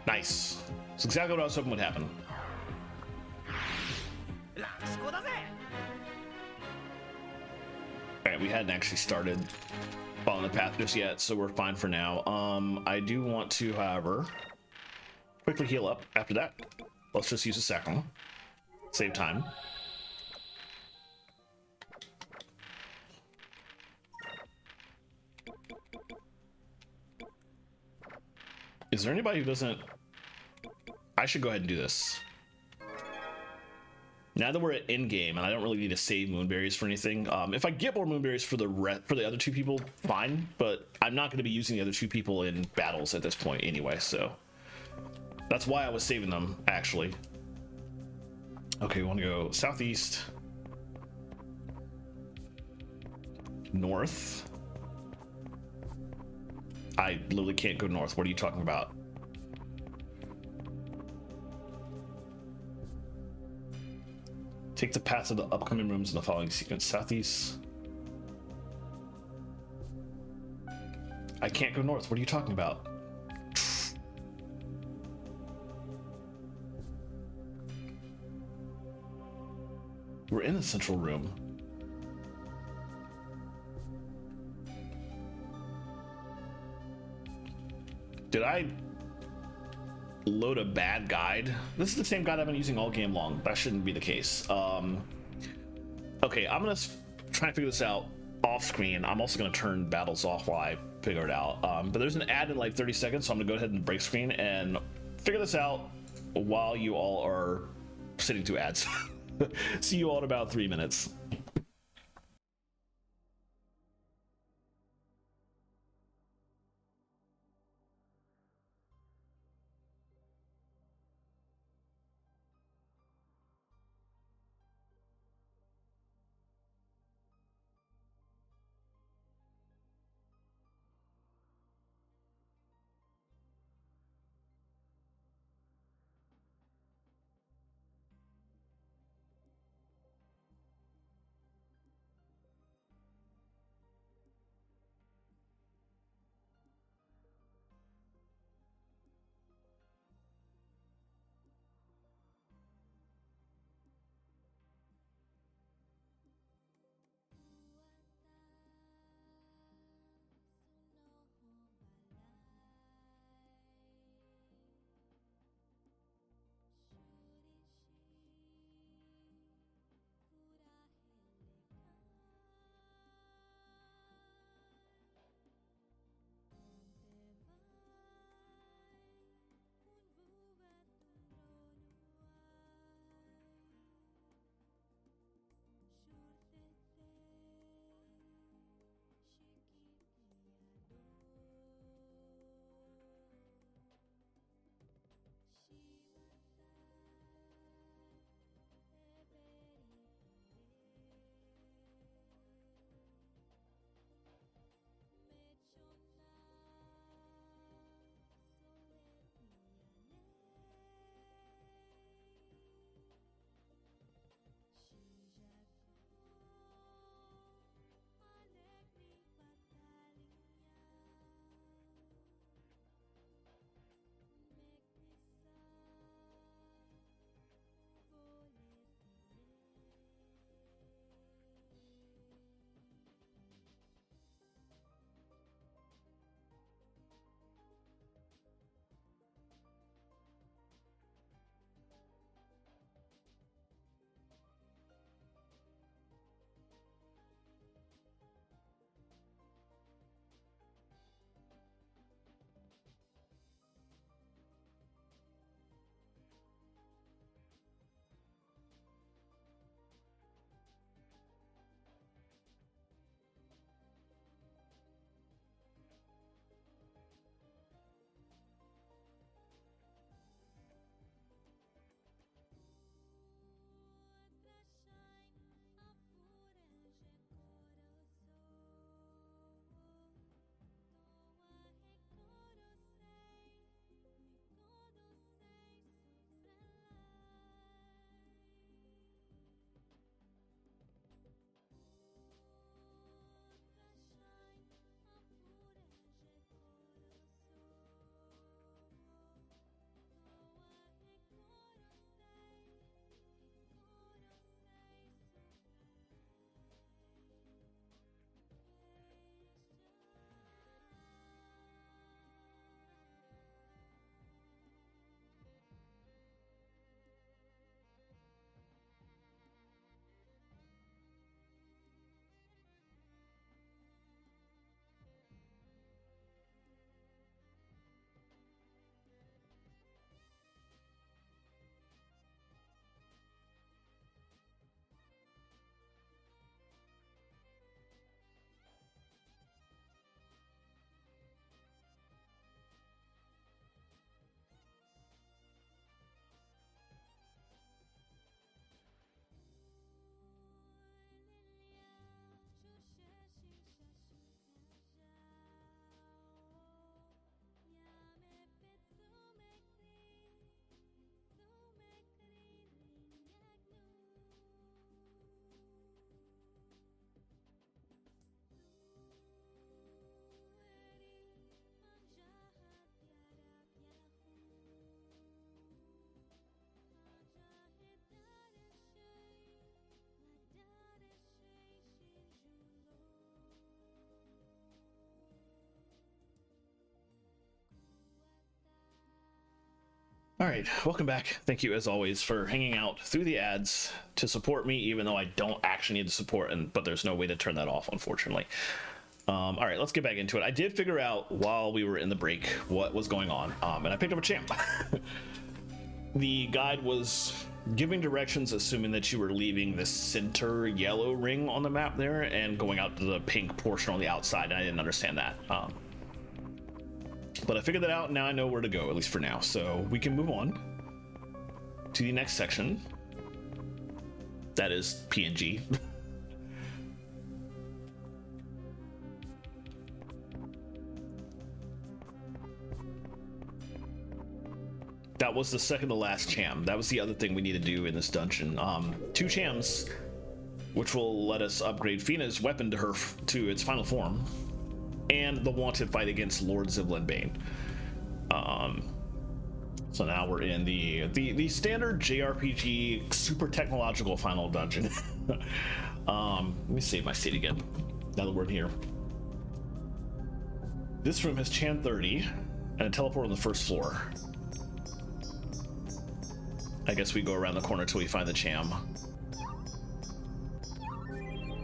Nice. That's exactly what I was hoping would happen. Alright, we hadn't actually started following the path just yet, so we're fine for now. I do want to, however, quickly heal up after that. Let's just use a second. Save time. Is there anybody who doesn't... I should go ahead and do this. Now that we're at in-game, and I don't really need to save moonberries for anything, if I get more moonberries for the other two people, fine, but I'm not going to be using the other two people in battles at this point anyway, so that's why I was saving them, actually. Okay, we want to go southeast, north. I literally can't go north. What are you talking about? Take the path of the upcoming rooms in the following sequence. Southeast. I can't go north. What are you talking about? We're in the central room. Did I load a bad guide? This is the same guide I've been using all game long. That shouldn't be the case. Okay, I'm gonna try and figure this out off screen. I'm also gonna turn battles off while I figure it out. But there's an ad in like 30 seconds, so I'm gonna go ahead and break screen and figure this out while you all are sitting through ads. See you all in about 3 minutes. All right, welcome back. Thank you as always for hanging out through the ads to support me, even though I don't actually need the support, but there's no way to turn that off, unfortunately. All right, let's get back into it. I did figure out while we were in the break what was going on, and I picked up a champ. The guide was giving directions, assuming that you were leaving the center yellow ring on the map there and going out to the pink portion on the outside, and I didn't understand that. But I figured that out, and now I know where to go, at least for now. So we can move on to the next section. That is PNG. That was the second to last cham. That was the other thing we need to do in this dungeon. 2 chams, which will let us upgrade Fina's weapon to its final form, and the wanted fight against Lord Ziblin Bane. So now we're in the standard JRPG super technological final dungeon. Let me save my state again. Now that we're in here. This room has Chan 30 and a teleport on the first floor. I guess we go around the corner till we find the cham.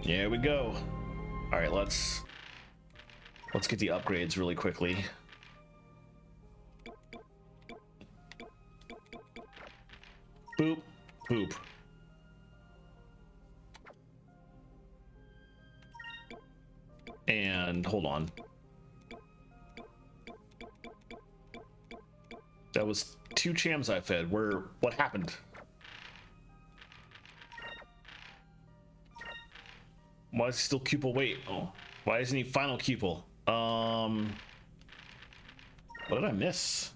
Here we go. All right, let's get the upgrades really quickly. Boop, boop. And hold on. That was 2 chams I fed. What happened? Why is he still Cupel? Wait, oh, why isn't he final Cupel? What did I miss?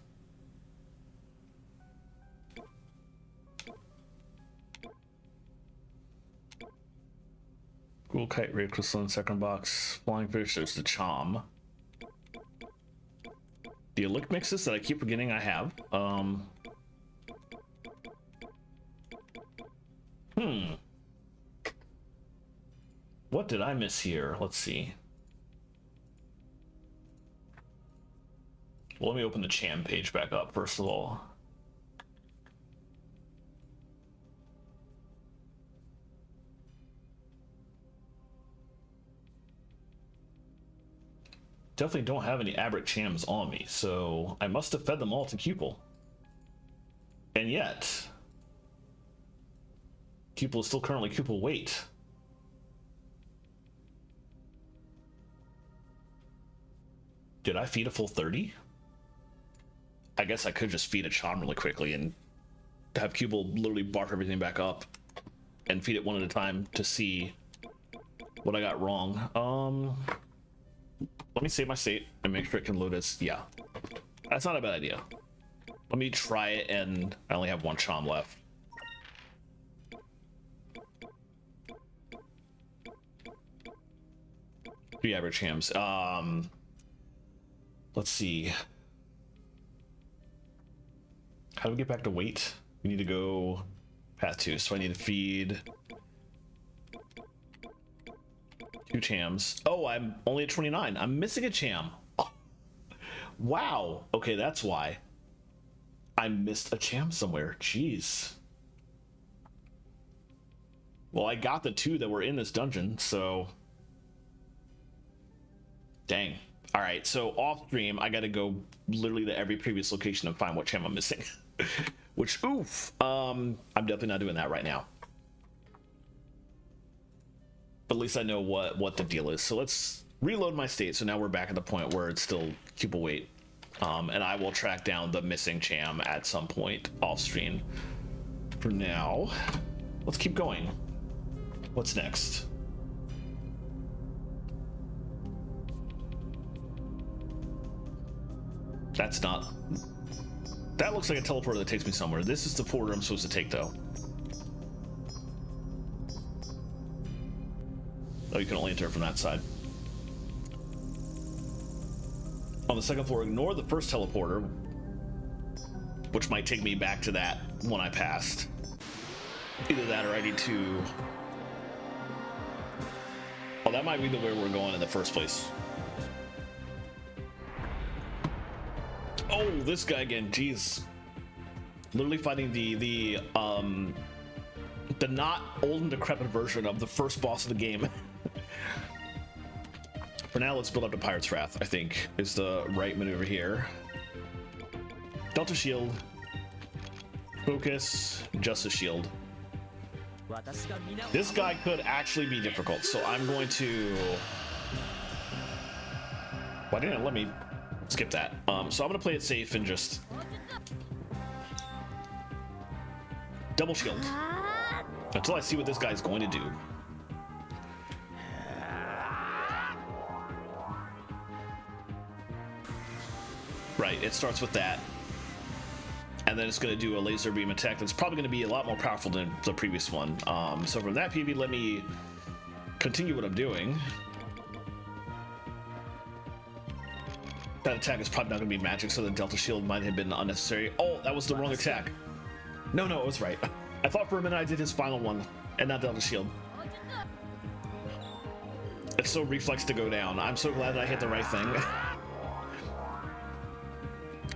Cool kite, ray crystalline, second box, flying fish. There's the chom. The elixir mixes that I keep forgetting I have. What did I miss here? Let's see. Well, let me open the cham page back up first of all. Definitely don't have any Abric chams on me, so I must have fed them all to Cupel. And yet, Cupel is still currently Cupel weight. Did I feed a full 30? I guess I could just feed a chom really quickly and have Cupel literally barf everything back up and feed it one at a time to see what I got wrong. Let me save my state and make sure it can load as, yeah. That's not a bad idea. Let me try it, and I only have 1 chom left. The average hams. Let's see. How do we get back to weight? We need to go path 2, so I need to feed 2 chams. Oh, I'm only at 29. I'm missing a cham. Oh. Wow. Okay, that's why. I missed a cham somewhere. Jeez. Well, I got the 2 that were in this dungeon, so... Dang. All right, so off stream, I got to go literally to every previous location and find what cham I'm missing. Which, oof. I'm definitely not doing that right now. But at least I know what the deal is. So let's reload my state. So now we're back at the point where it's still Cupel weight. And I will track down the missing cham at some point off stream. For now, let's keep going. What's next? That's not... That looks like a teleporter that takes me somewhere. This is the porter I'm supposed to take, though. Oh, you can only enter from that side. On the second floor, ignore the first teleporter, which might take me back to that one I passed. Either that or I need to... Oh, that might be the way we're going in the first place. Oh, this guy again, jeez. Literally fighting the not old and decrepit version of the first boss of the game. For now, let's build up to Pirate's Wrath, I think, is the right maneuver here. Delta Shield. Focus. Justice Shield. This guy could actually be difficult, so I'm going to... Why didn't it let me skip that? So I'm going to play it safe and just... Double Shield. Until I see what this guy's going to do. Right, it starts with that. And then it's going to do a laser beam attack that's probably going to be a lot more powerful than the previous one. So from that PV, let me continue what I'm doing. That attack is probably not going to be magic, so the Delta Shield might have been unnecessary. Oh, that was the wrong attack. No, it was right. I thought for a minute I did his final one, and not Delta Shield. It's so reflex to go down. I'm so glad that I hit the right thing.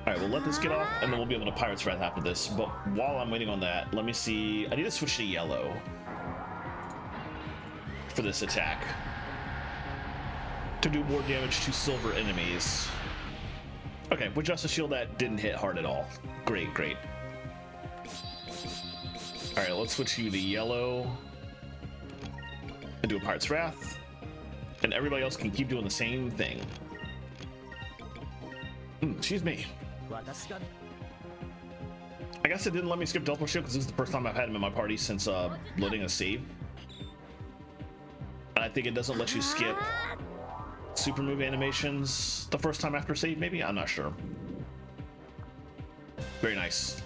Alright, we'll let this get off, and then we'll be able to Pirate's Wrath after this. But while I'm waiting on that, let me see... I need to switch to yellow for this attack to do more damage to silver enemies. Okay, with Justice Shield, that didn't hit hard at all. Great. Alright, let's switch you to yellow and do a Pirate's Wrath. And everybody else can keep doing the same thing. Excuse me. I guess it didn't let me skip Delta Shield because this is the first time I've had him in my party since loading a save. And I think it doesn't let you skip super move animations the first time after save, maybe? I'm not sure. Very nice.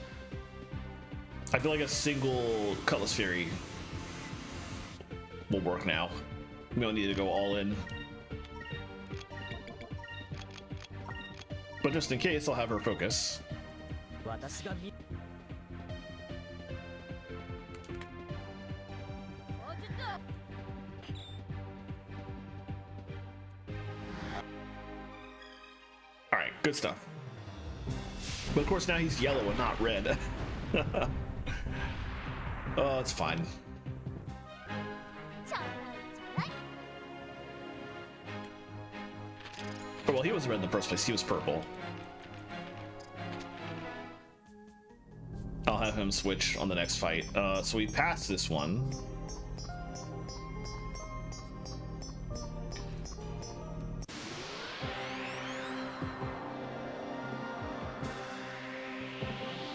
I feel like a single Cutlass Fury will work now. We don't need to go all in. But just in case, I'll have her focus. Alright, good stuff. But of course now he's yellow and not red. Oh, it's fine. Oh, well, he was red in the first place. He was purple. I'll have him switch on the next fight. So we passed this one.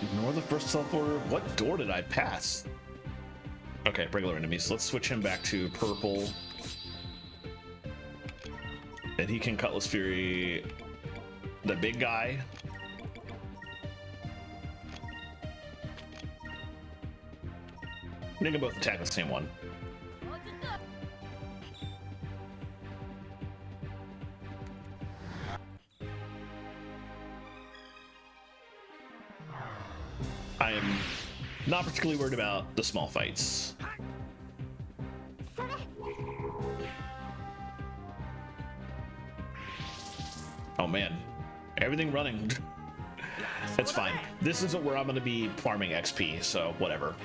Ignore the first teleporter. What door did I pass? Okay, regular enemies. Let's switch him back to purple. And he can Cutlass Fury the big guy. They can both attack the same one. I am not particularly worried about the small fights. Oh man, everything running. It's fine. This isn't where I'm going to be farming XP, so whatever.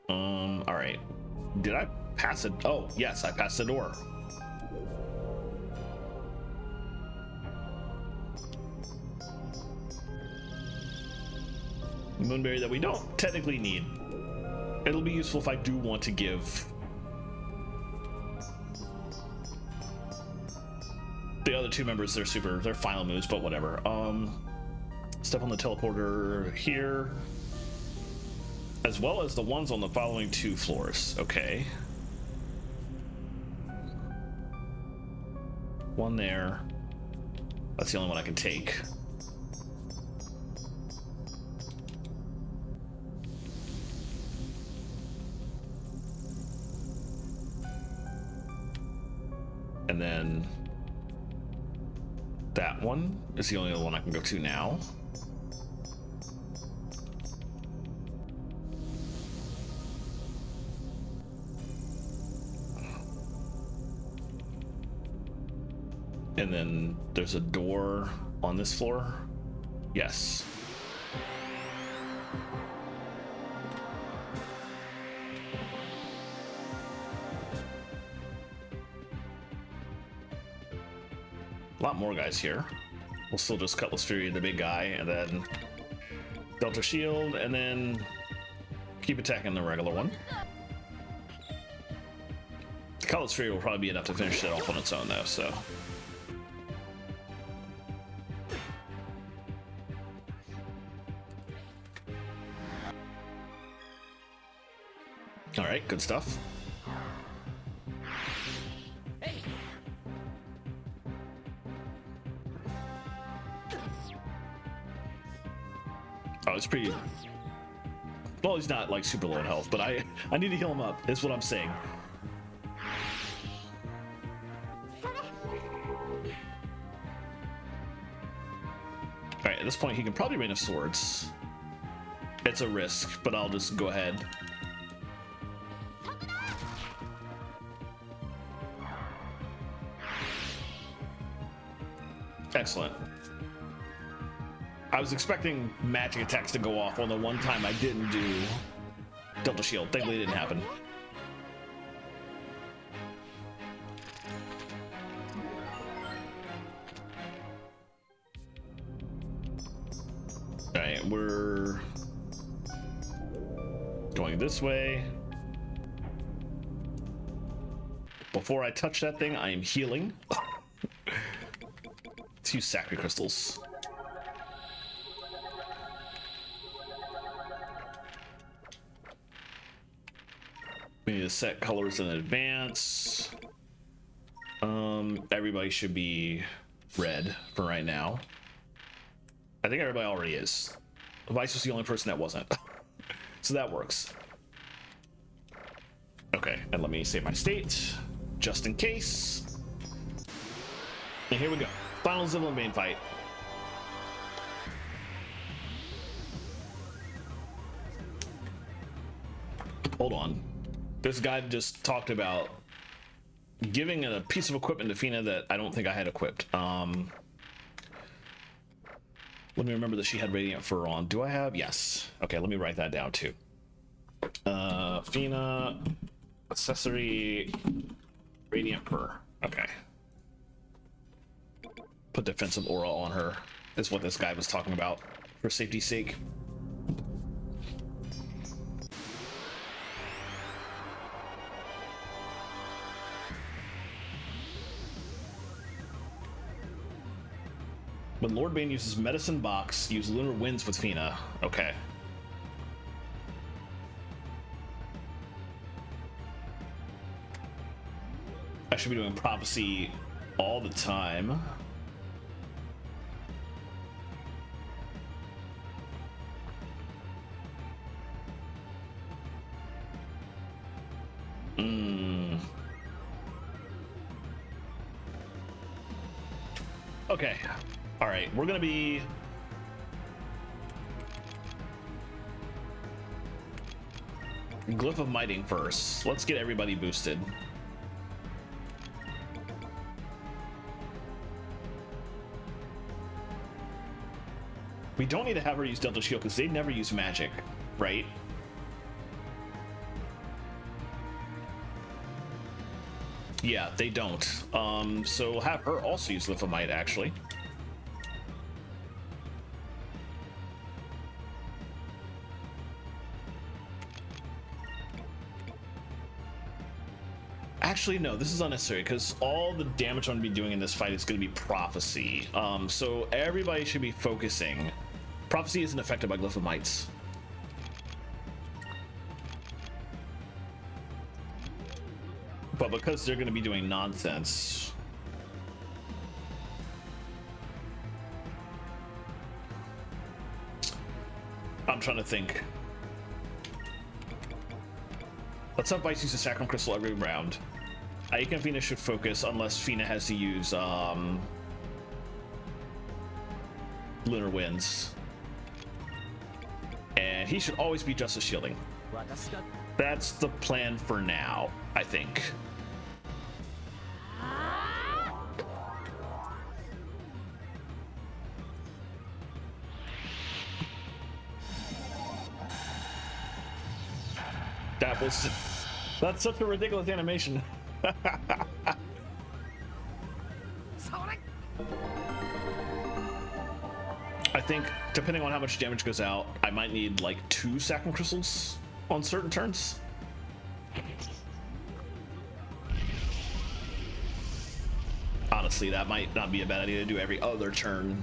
All right. Did I pass it? Oh, yes, I passed the door. Moonberry that we don't technically need. It'll be useful if I do want to give the other two members their final moves, but whatever. Step on the teleporter here, as well as the ones on the following two floors. Okay. One there. That's the only one I can take. And then that one is the only other one I can go to now. And then there's a door on this floor. Yes. A lot more guys here. We'll still just Cutlass Fury the big guy, and then Delta Shield, and then keep attacking the regular one. Cutlass Fury will probably be enough to finish it off on its own, though, so. All right, good stuff. Oh, it's pretty. Well, he's not like super low in health, but I need to heal him up. Is what I'm saying. All right, at this point, he can probably Rain of Swords. It's a risk, but I'll just go ahead. Excellent. I was expecting magic attacks to go off on the one time I didn't do Delta Shield. Thankfully, it didn't happen. All right, we're going this way. Before I touch that thing, I am healing. Let's use Sacred Crystals. We need to set colors in advance. Everybody should be red for right now. I think everybody already is. Vice was the only person that wasn't. So that works. Okay, and let me save my state, just in case. And here we go. Final Zillion main fight. Hold on. This guy just talked about giving a piece of equipment to Fina that I don't think I had equipped. Let me remember that she had Radiant Fur on. Do I have? Yes. Okay, let me write that down too. Fina, accessory, Radiant Fur. Okay. Put defensive aura on her is what this guy was talking about for safety's sake. When Lord Bane uses Medicine Box, use Lunar Winds with Fina. Okay. I should be doing Prophecy all the time. Okay. All right, we're gonna be Glyph of Mighting first. Let's get everybody boosted. We don't need to have her use Delta Shield because they never use magic, right? Yeah, they don't. So we'll have her also use Glyph of Might, actually. Actually, no, this is unnecessary because all the damage I'm going to be doing in this fight is going to be Prophecy. So everybody should be focusing. Prophecy isn't affected by Glyph of Mights. But because they're going to be doing nonsense... I'm trying to think. Let's have Vice use a Sacrum Crystal every round. Aika and Fina should focus unless Fina has to use Lunar Winds. And he should always be Justice Shielding. That's the plan for now, I think. That was... That's such a ridiculous animation. I think, depending on how much damage goes out, I might need like 2 Saccharine Crystals on certain turns. Honestly, that might not be a bad idea to do every other turn.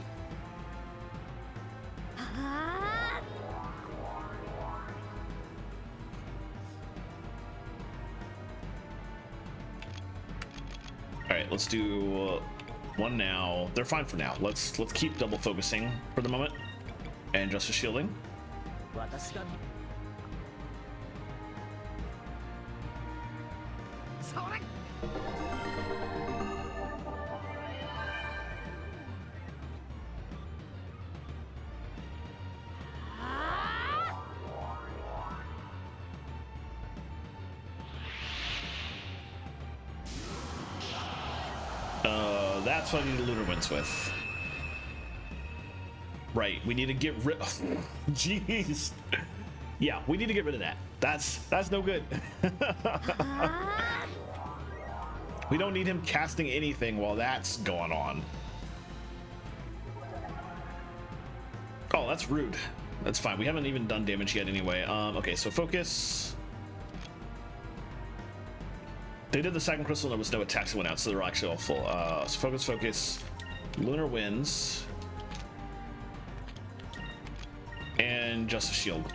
Alright, let's do one now. They're fine for now. Let's keep double focusing for the moment. And just a shielding. That's what I need to Lunar Winds with. Right, we need to get rid of... Jeez. Yeah, we need to get rid of that. That's no good. We don't need him casting anything while that's going on. Oh, that's rude. That's fine. We haven't even done damage yet anyway. Okay, so focus. They did the second crystal and there was no attacks that went out, so they're actually all full. So focus. Lunar Winds. And just a shield.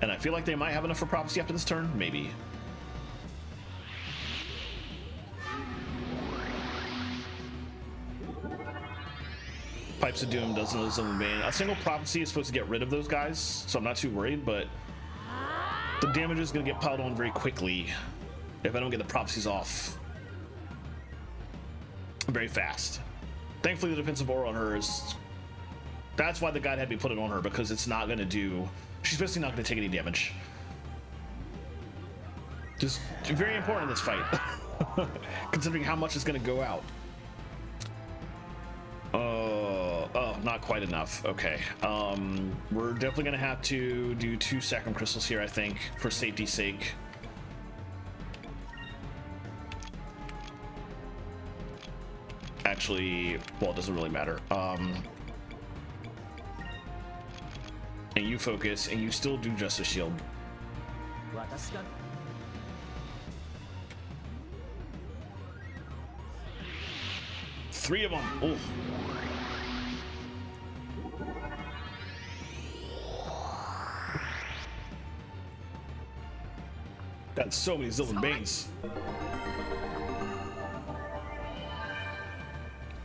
And I feel like they might have enough for prophecy after this turn. Maybe. Pipes of Doom doesn't lose them in vain. A single prophecy is supposed to get rid of those guys, so I'm not too worried, but the damage is going to get piled on very quickly if I don't get the prophecies off very fast. Thankfully, the defensive aura on her is... That's why the guide had me put it on her, because it's not going to do... She's basically not going to take any damage. Just very important in this fight, considering how much is going to go out. Oh, not quite enough. Okay. We're definitely going to have to do 2 Saccharine Crystals here, I think, for safety's sake. Actually, well, it doesn't really matter. And you focus, and you still do just a shield. 3 of them. Ooh. Got so many Sylvan Banes.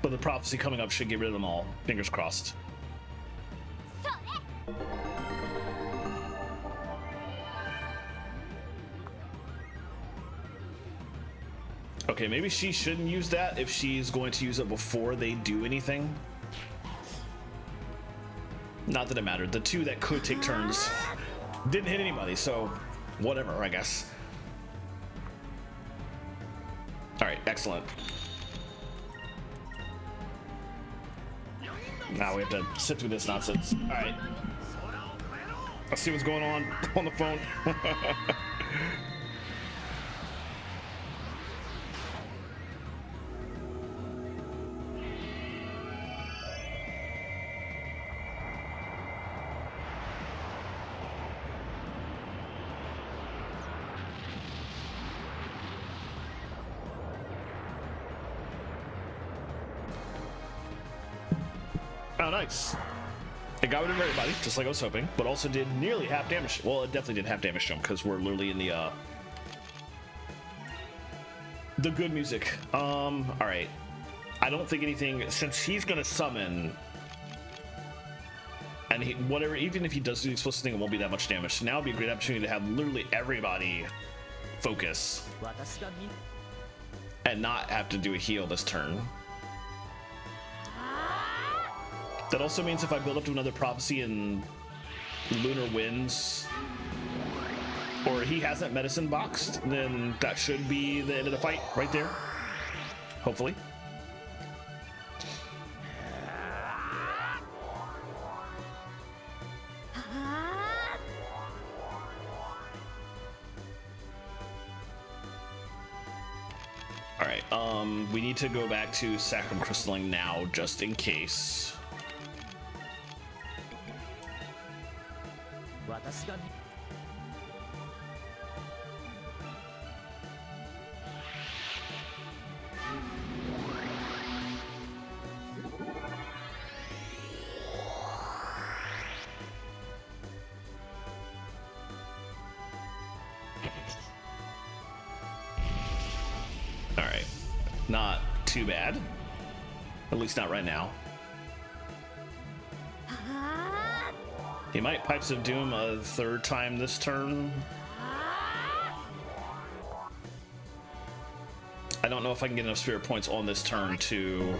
But the prophecy coming up should get rid of them all. Fingers crossed. Okay, maybe she shouldn't use that if she's going to use it before they do anything. Not that it mattered. The 2 that could take turns didn't hit anybody, so whatever, I guess. All right, excellent. Now we have to sit through this nonsense. All right. Let's see what's going on the phone. Oh, nice. It got rid of everybody, just like I was hoping, but also did nearly half damage. Well, it definitely did half damage to him, because we're literally in the good music. All right. I don't think anything, since he's going to summon, and whatever, even if he does do the explicit thing, it won't be that much damage. So now would be a great opportunity to have literally everybody focus and not have to do a heal this turn. That also means if I build up to another prophecy and Lunar Winds, or he hasn't medicine boxed, then that should be the end of the fight right there. Hopefully. All right, we need to go back to Sacrum Crystalling now, just in case. All right, not too bad, at least not right now. He might Pipes of Doom a third time this turn. I don't know if I can get enough spirit points on this turn to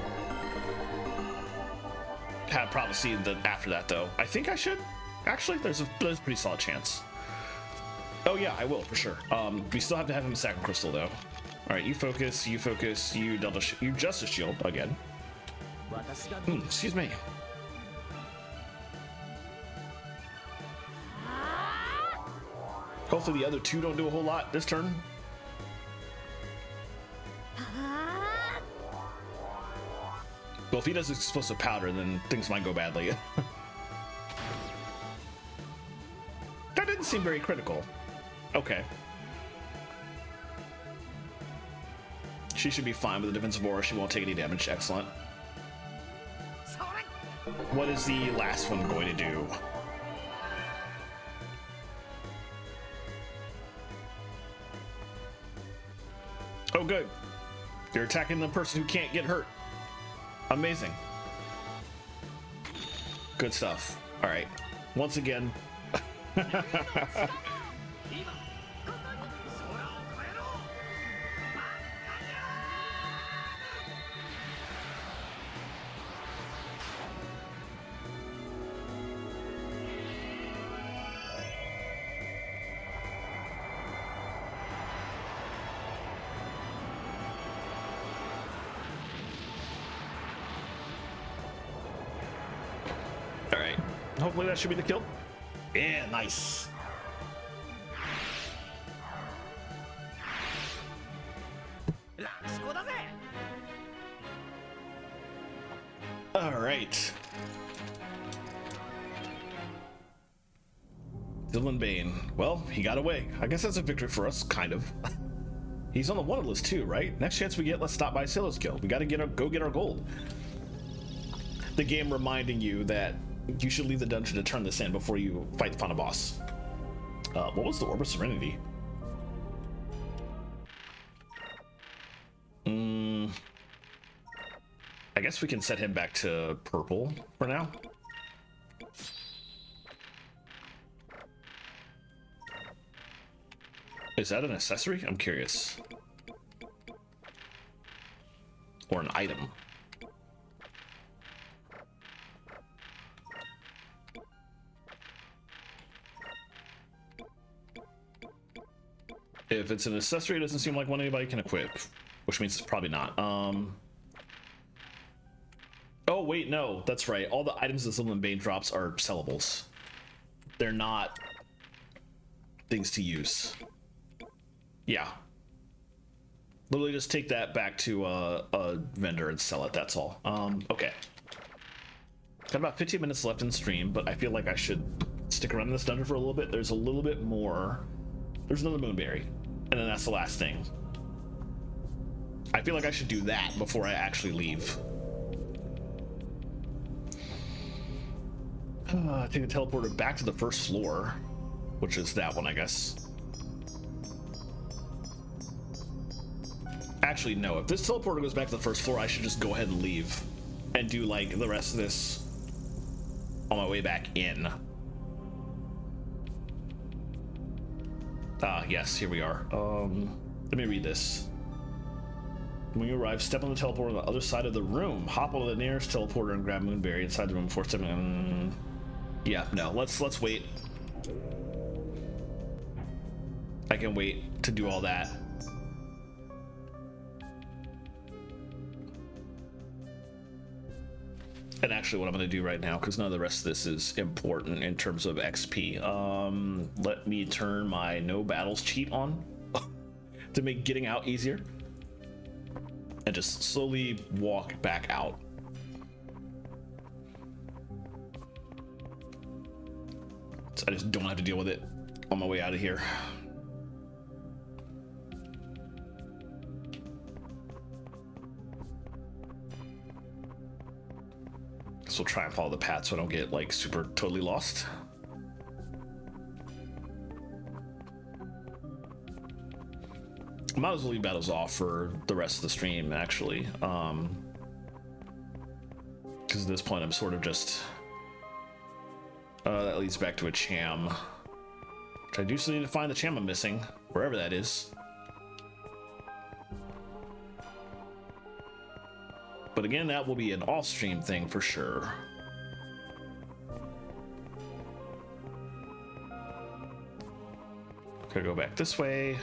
have Prophecy after that, though. I think I should. Actually, there's a pretty solid chance. Oh yeah, I will for sure. We still have to have him Sacrum Crystal though. All right, you focus, you you Justice Shield again. Excuse me. Hopefully the other two don't do a whole lot this turn. Well, if he does explosive powder, then things might go badly. That didn't seem very critical. Okay. She should be fine with the defensive aura. She won't take any damage. Excellent. What is the last one going to do? Oh, good. You're attacking the person who can't get hurt. Amazing. Good stuff. All right. Once again. Hopefully that should be the kill. Yeah, nice. All right. Dylan Bane. Well, he got away. I guess that's a victory for us, kind of. He's on the wanted list too, right? Next chance we get, let's stop by Sailor's Guild. We got to go get our gold. The game reminding you that you should leave the dungeon to turn this in before you fight the final boss. What was the Orb of Serenity? I guess we can set him back to purple for now. Is that an accessory? I'm curious. Or an item. If it's an accessory, it doesn't seem like one anybody can equip, which means it's probably not. Oh wait, no, that's right. All the items that Sylvan Bane drops are sellables. They're not things to use. Yeah. Literally just take that back to a vendor and sell it, that's all. Okay. Got about 15 minutes left in stream, but I feel like I should stick around in this dungeon for a little bit. There's a little bit more. There's another Moonberry, and then that's the last thing. I feel like I should do that before I actually leave. Take the teleporter back to the first floor, which is that one, I guess. Actually, no. If this teleporter goes back to the first floor, I should just go ahead and leave and do like the rest of this on my way back in. Yes, here we are. Let me read this. When you arrive, step on the teleporter on the other side of the room. Hop on the nearest teleporter and grab Moonberry inside the room before stepping. Yeah, no. Let's wait. I can wait to do all that. And actually, what I'm going to do right now, because none of the rest of this is important in terms of XP. Let me turn my no battles cheat on to make getting out easier. and just slowly walk back out. So I just don't have to deal with it on my way out of here. So we'll try and follow the path so I don't get like super totally lost. Might as well leave battles off for the rest of the stream, actually. Because at this point I'm sort of just that leads back to a cham, which I do still need to find the cham I'm missing, wherever that is. But again, that will be an off-stream thing for sure. Gotta go back this way.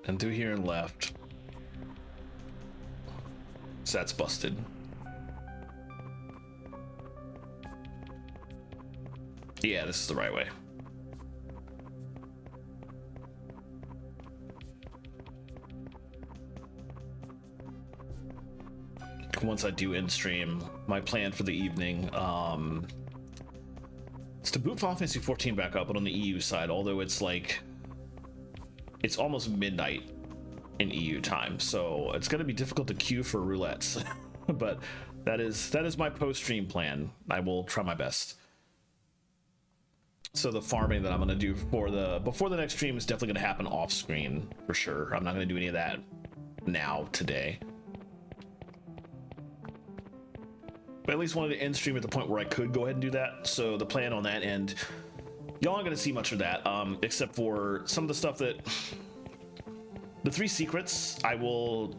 And through here and left. So that's busted. Yeah, this is the right way. Once I do end stream, my plan for the evening is to boot Final Fantasy 14 back up, but on the EU side, although it's like it's almost midnight in EU time, so it's going to be difficult to queue for roulettes. But that is my post-stream plan. I will try my best. So the farming that I'm going to do before the next stream is definitely going to happen off screen for sure. I'm not going to do any of that now today. But at least wanted to end stream at the point where I could go ahead and do that. So the plan on that end, y'all aren't going to see much of that, except for some of the stuff that the 3 secrets I will,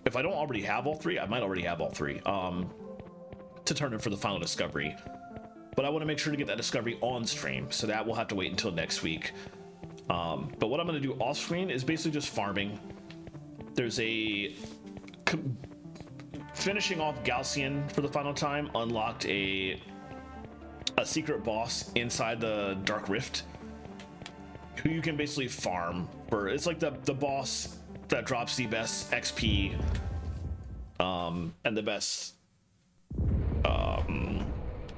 if I don't already have all 3, I might already have all 3 to turn in for the final discovery. But I want to make sure to get that discovery on stream, so that will have to wait until next week. But what I'm going to do off screen is basically just farming. There's a finishing off Gaussian for the final time unlocked a secret boss inside the Dark Rift, who you can basically farm for. It's like the boss that drops the best XP and the best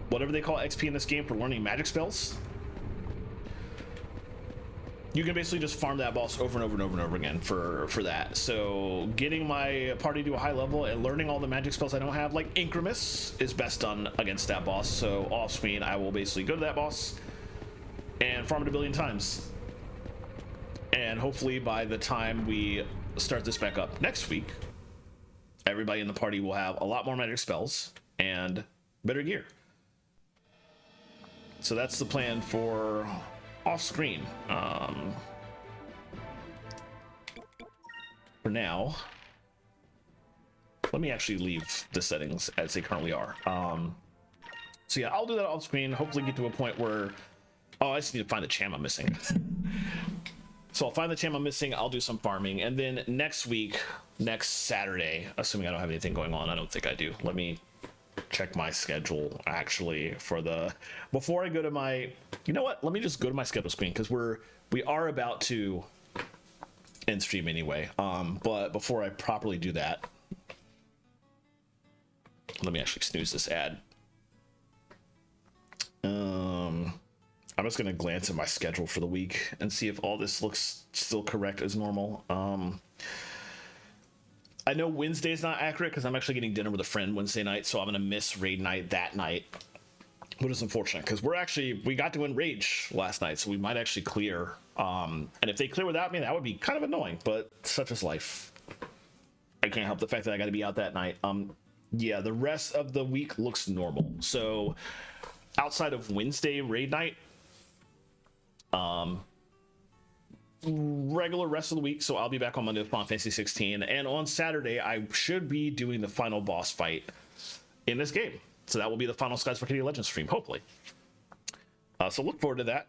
whatever they call XP in this game for learning magic spells. You can basically just farm that boss over and over and over and over again for that. So getting my party to a high level and learning all the magic spells I don't have, like Incremus, is best done against that boss. So off screen, I will basically go to that boss and farm it a billion times. And hopefully by the time we start this back up next week, everybody in the party will have a lot more magic spells and better gear. So that's the plan for off screen. For now, let me actually leave the settings as they currently are. So yeah, I'll do that off screen. Hopefully get to a point where, oh, I just need to find the cham I'm missing. So I'll find the cham I'm missing. I'll do some farming, and then next week, next Saturday, assuming I don't have anything going on, I don't think I do. Let me check my schedule actually for before I go to my, you know what, let me just go to my schedule screen, because we are about to end stream anyway. But before I properly do that, let me actually snooze this ad. I'm just gonna glance at my schedule for the week and see if all this looks still correct as normal. I know Wednesday's not accurate because I'm actually getting dinner with a friend Wednesday night, so I'm gonna miss raid night that night, which is unfortunate because we got to win rage last night, so we might actually clear. And if they clear without me, that would be kind of annoying, but such is life. I can't help the fact that I got to be out that night. Yeah, the rest of the week looks normal. So outside of Wednesday raid night, regular rest of the week, so I'll be back on Monday with Final Fantasy 16, and on Saturday I should be doing the final boss fight in this game, so that will be the final Skies of Arcadia Legends stream, hopefully. So look forward to that.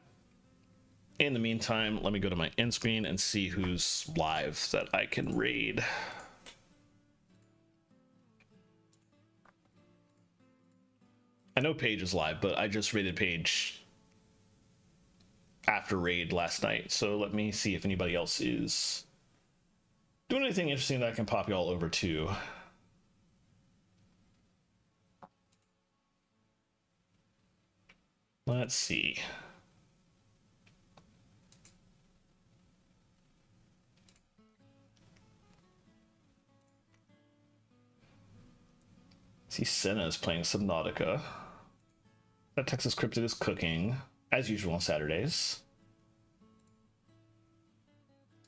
In the meantime, let me go to my end screen and see who's live that I can raid. I know Paige is live, but I just raided Paige after raid last night. So let me see if anybody else is doing anything interesting that I can pop you all over to. Let's see. See, Senna is playing Subnautica. That Texas Cryptid is cooking, as usual on Saturdays.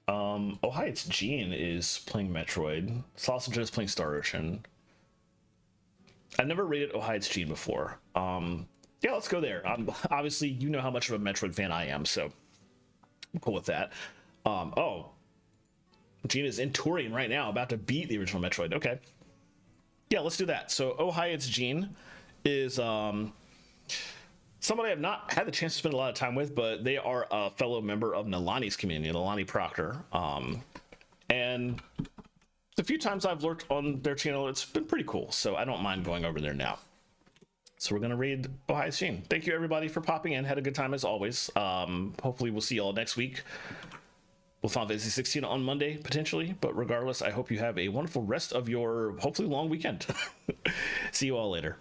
Oh hi, it's Gene is playing Metroid. Sausage is playing Star Ocean. I've never rated Oh hi, it's Gene before. Yeah, let's go there. Obviously, you know how much of a Metroid fan I am, so I'm cool with that. Oh, Gene is in Turian right now, about to beat the original Metroid. Okay. Yeah, let's do that. So, Oh hi, it's Gene is somebody I've not had the chance to spend a lot of time with, but they are a fellow member of Nalani's community, Nalani Proctor. And the few times I've lurked on their channel, it's been pretty cool. So I don't mind going over there now. So we're gonna read Oh hi, it's Gene. Thank you everybody for popping in. Had a good time as always. Hopefully we'll see you all next week. We'll Final Fantasy 16 on Monday, potentially. But regardless, I hope you have a wonderful rest of your, hopefully, long weekend. See you all later.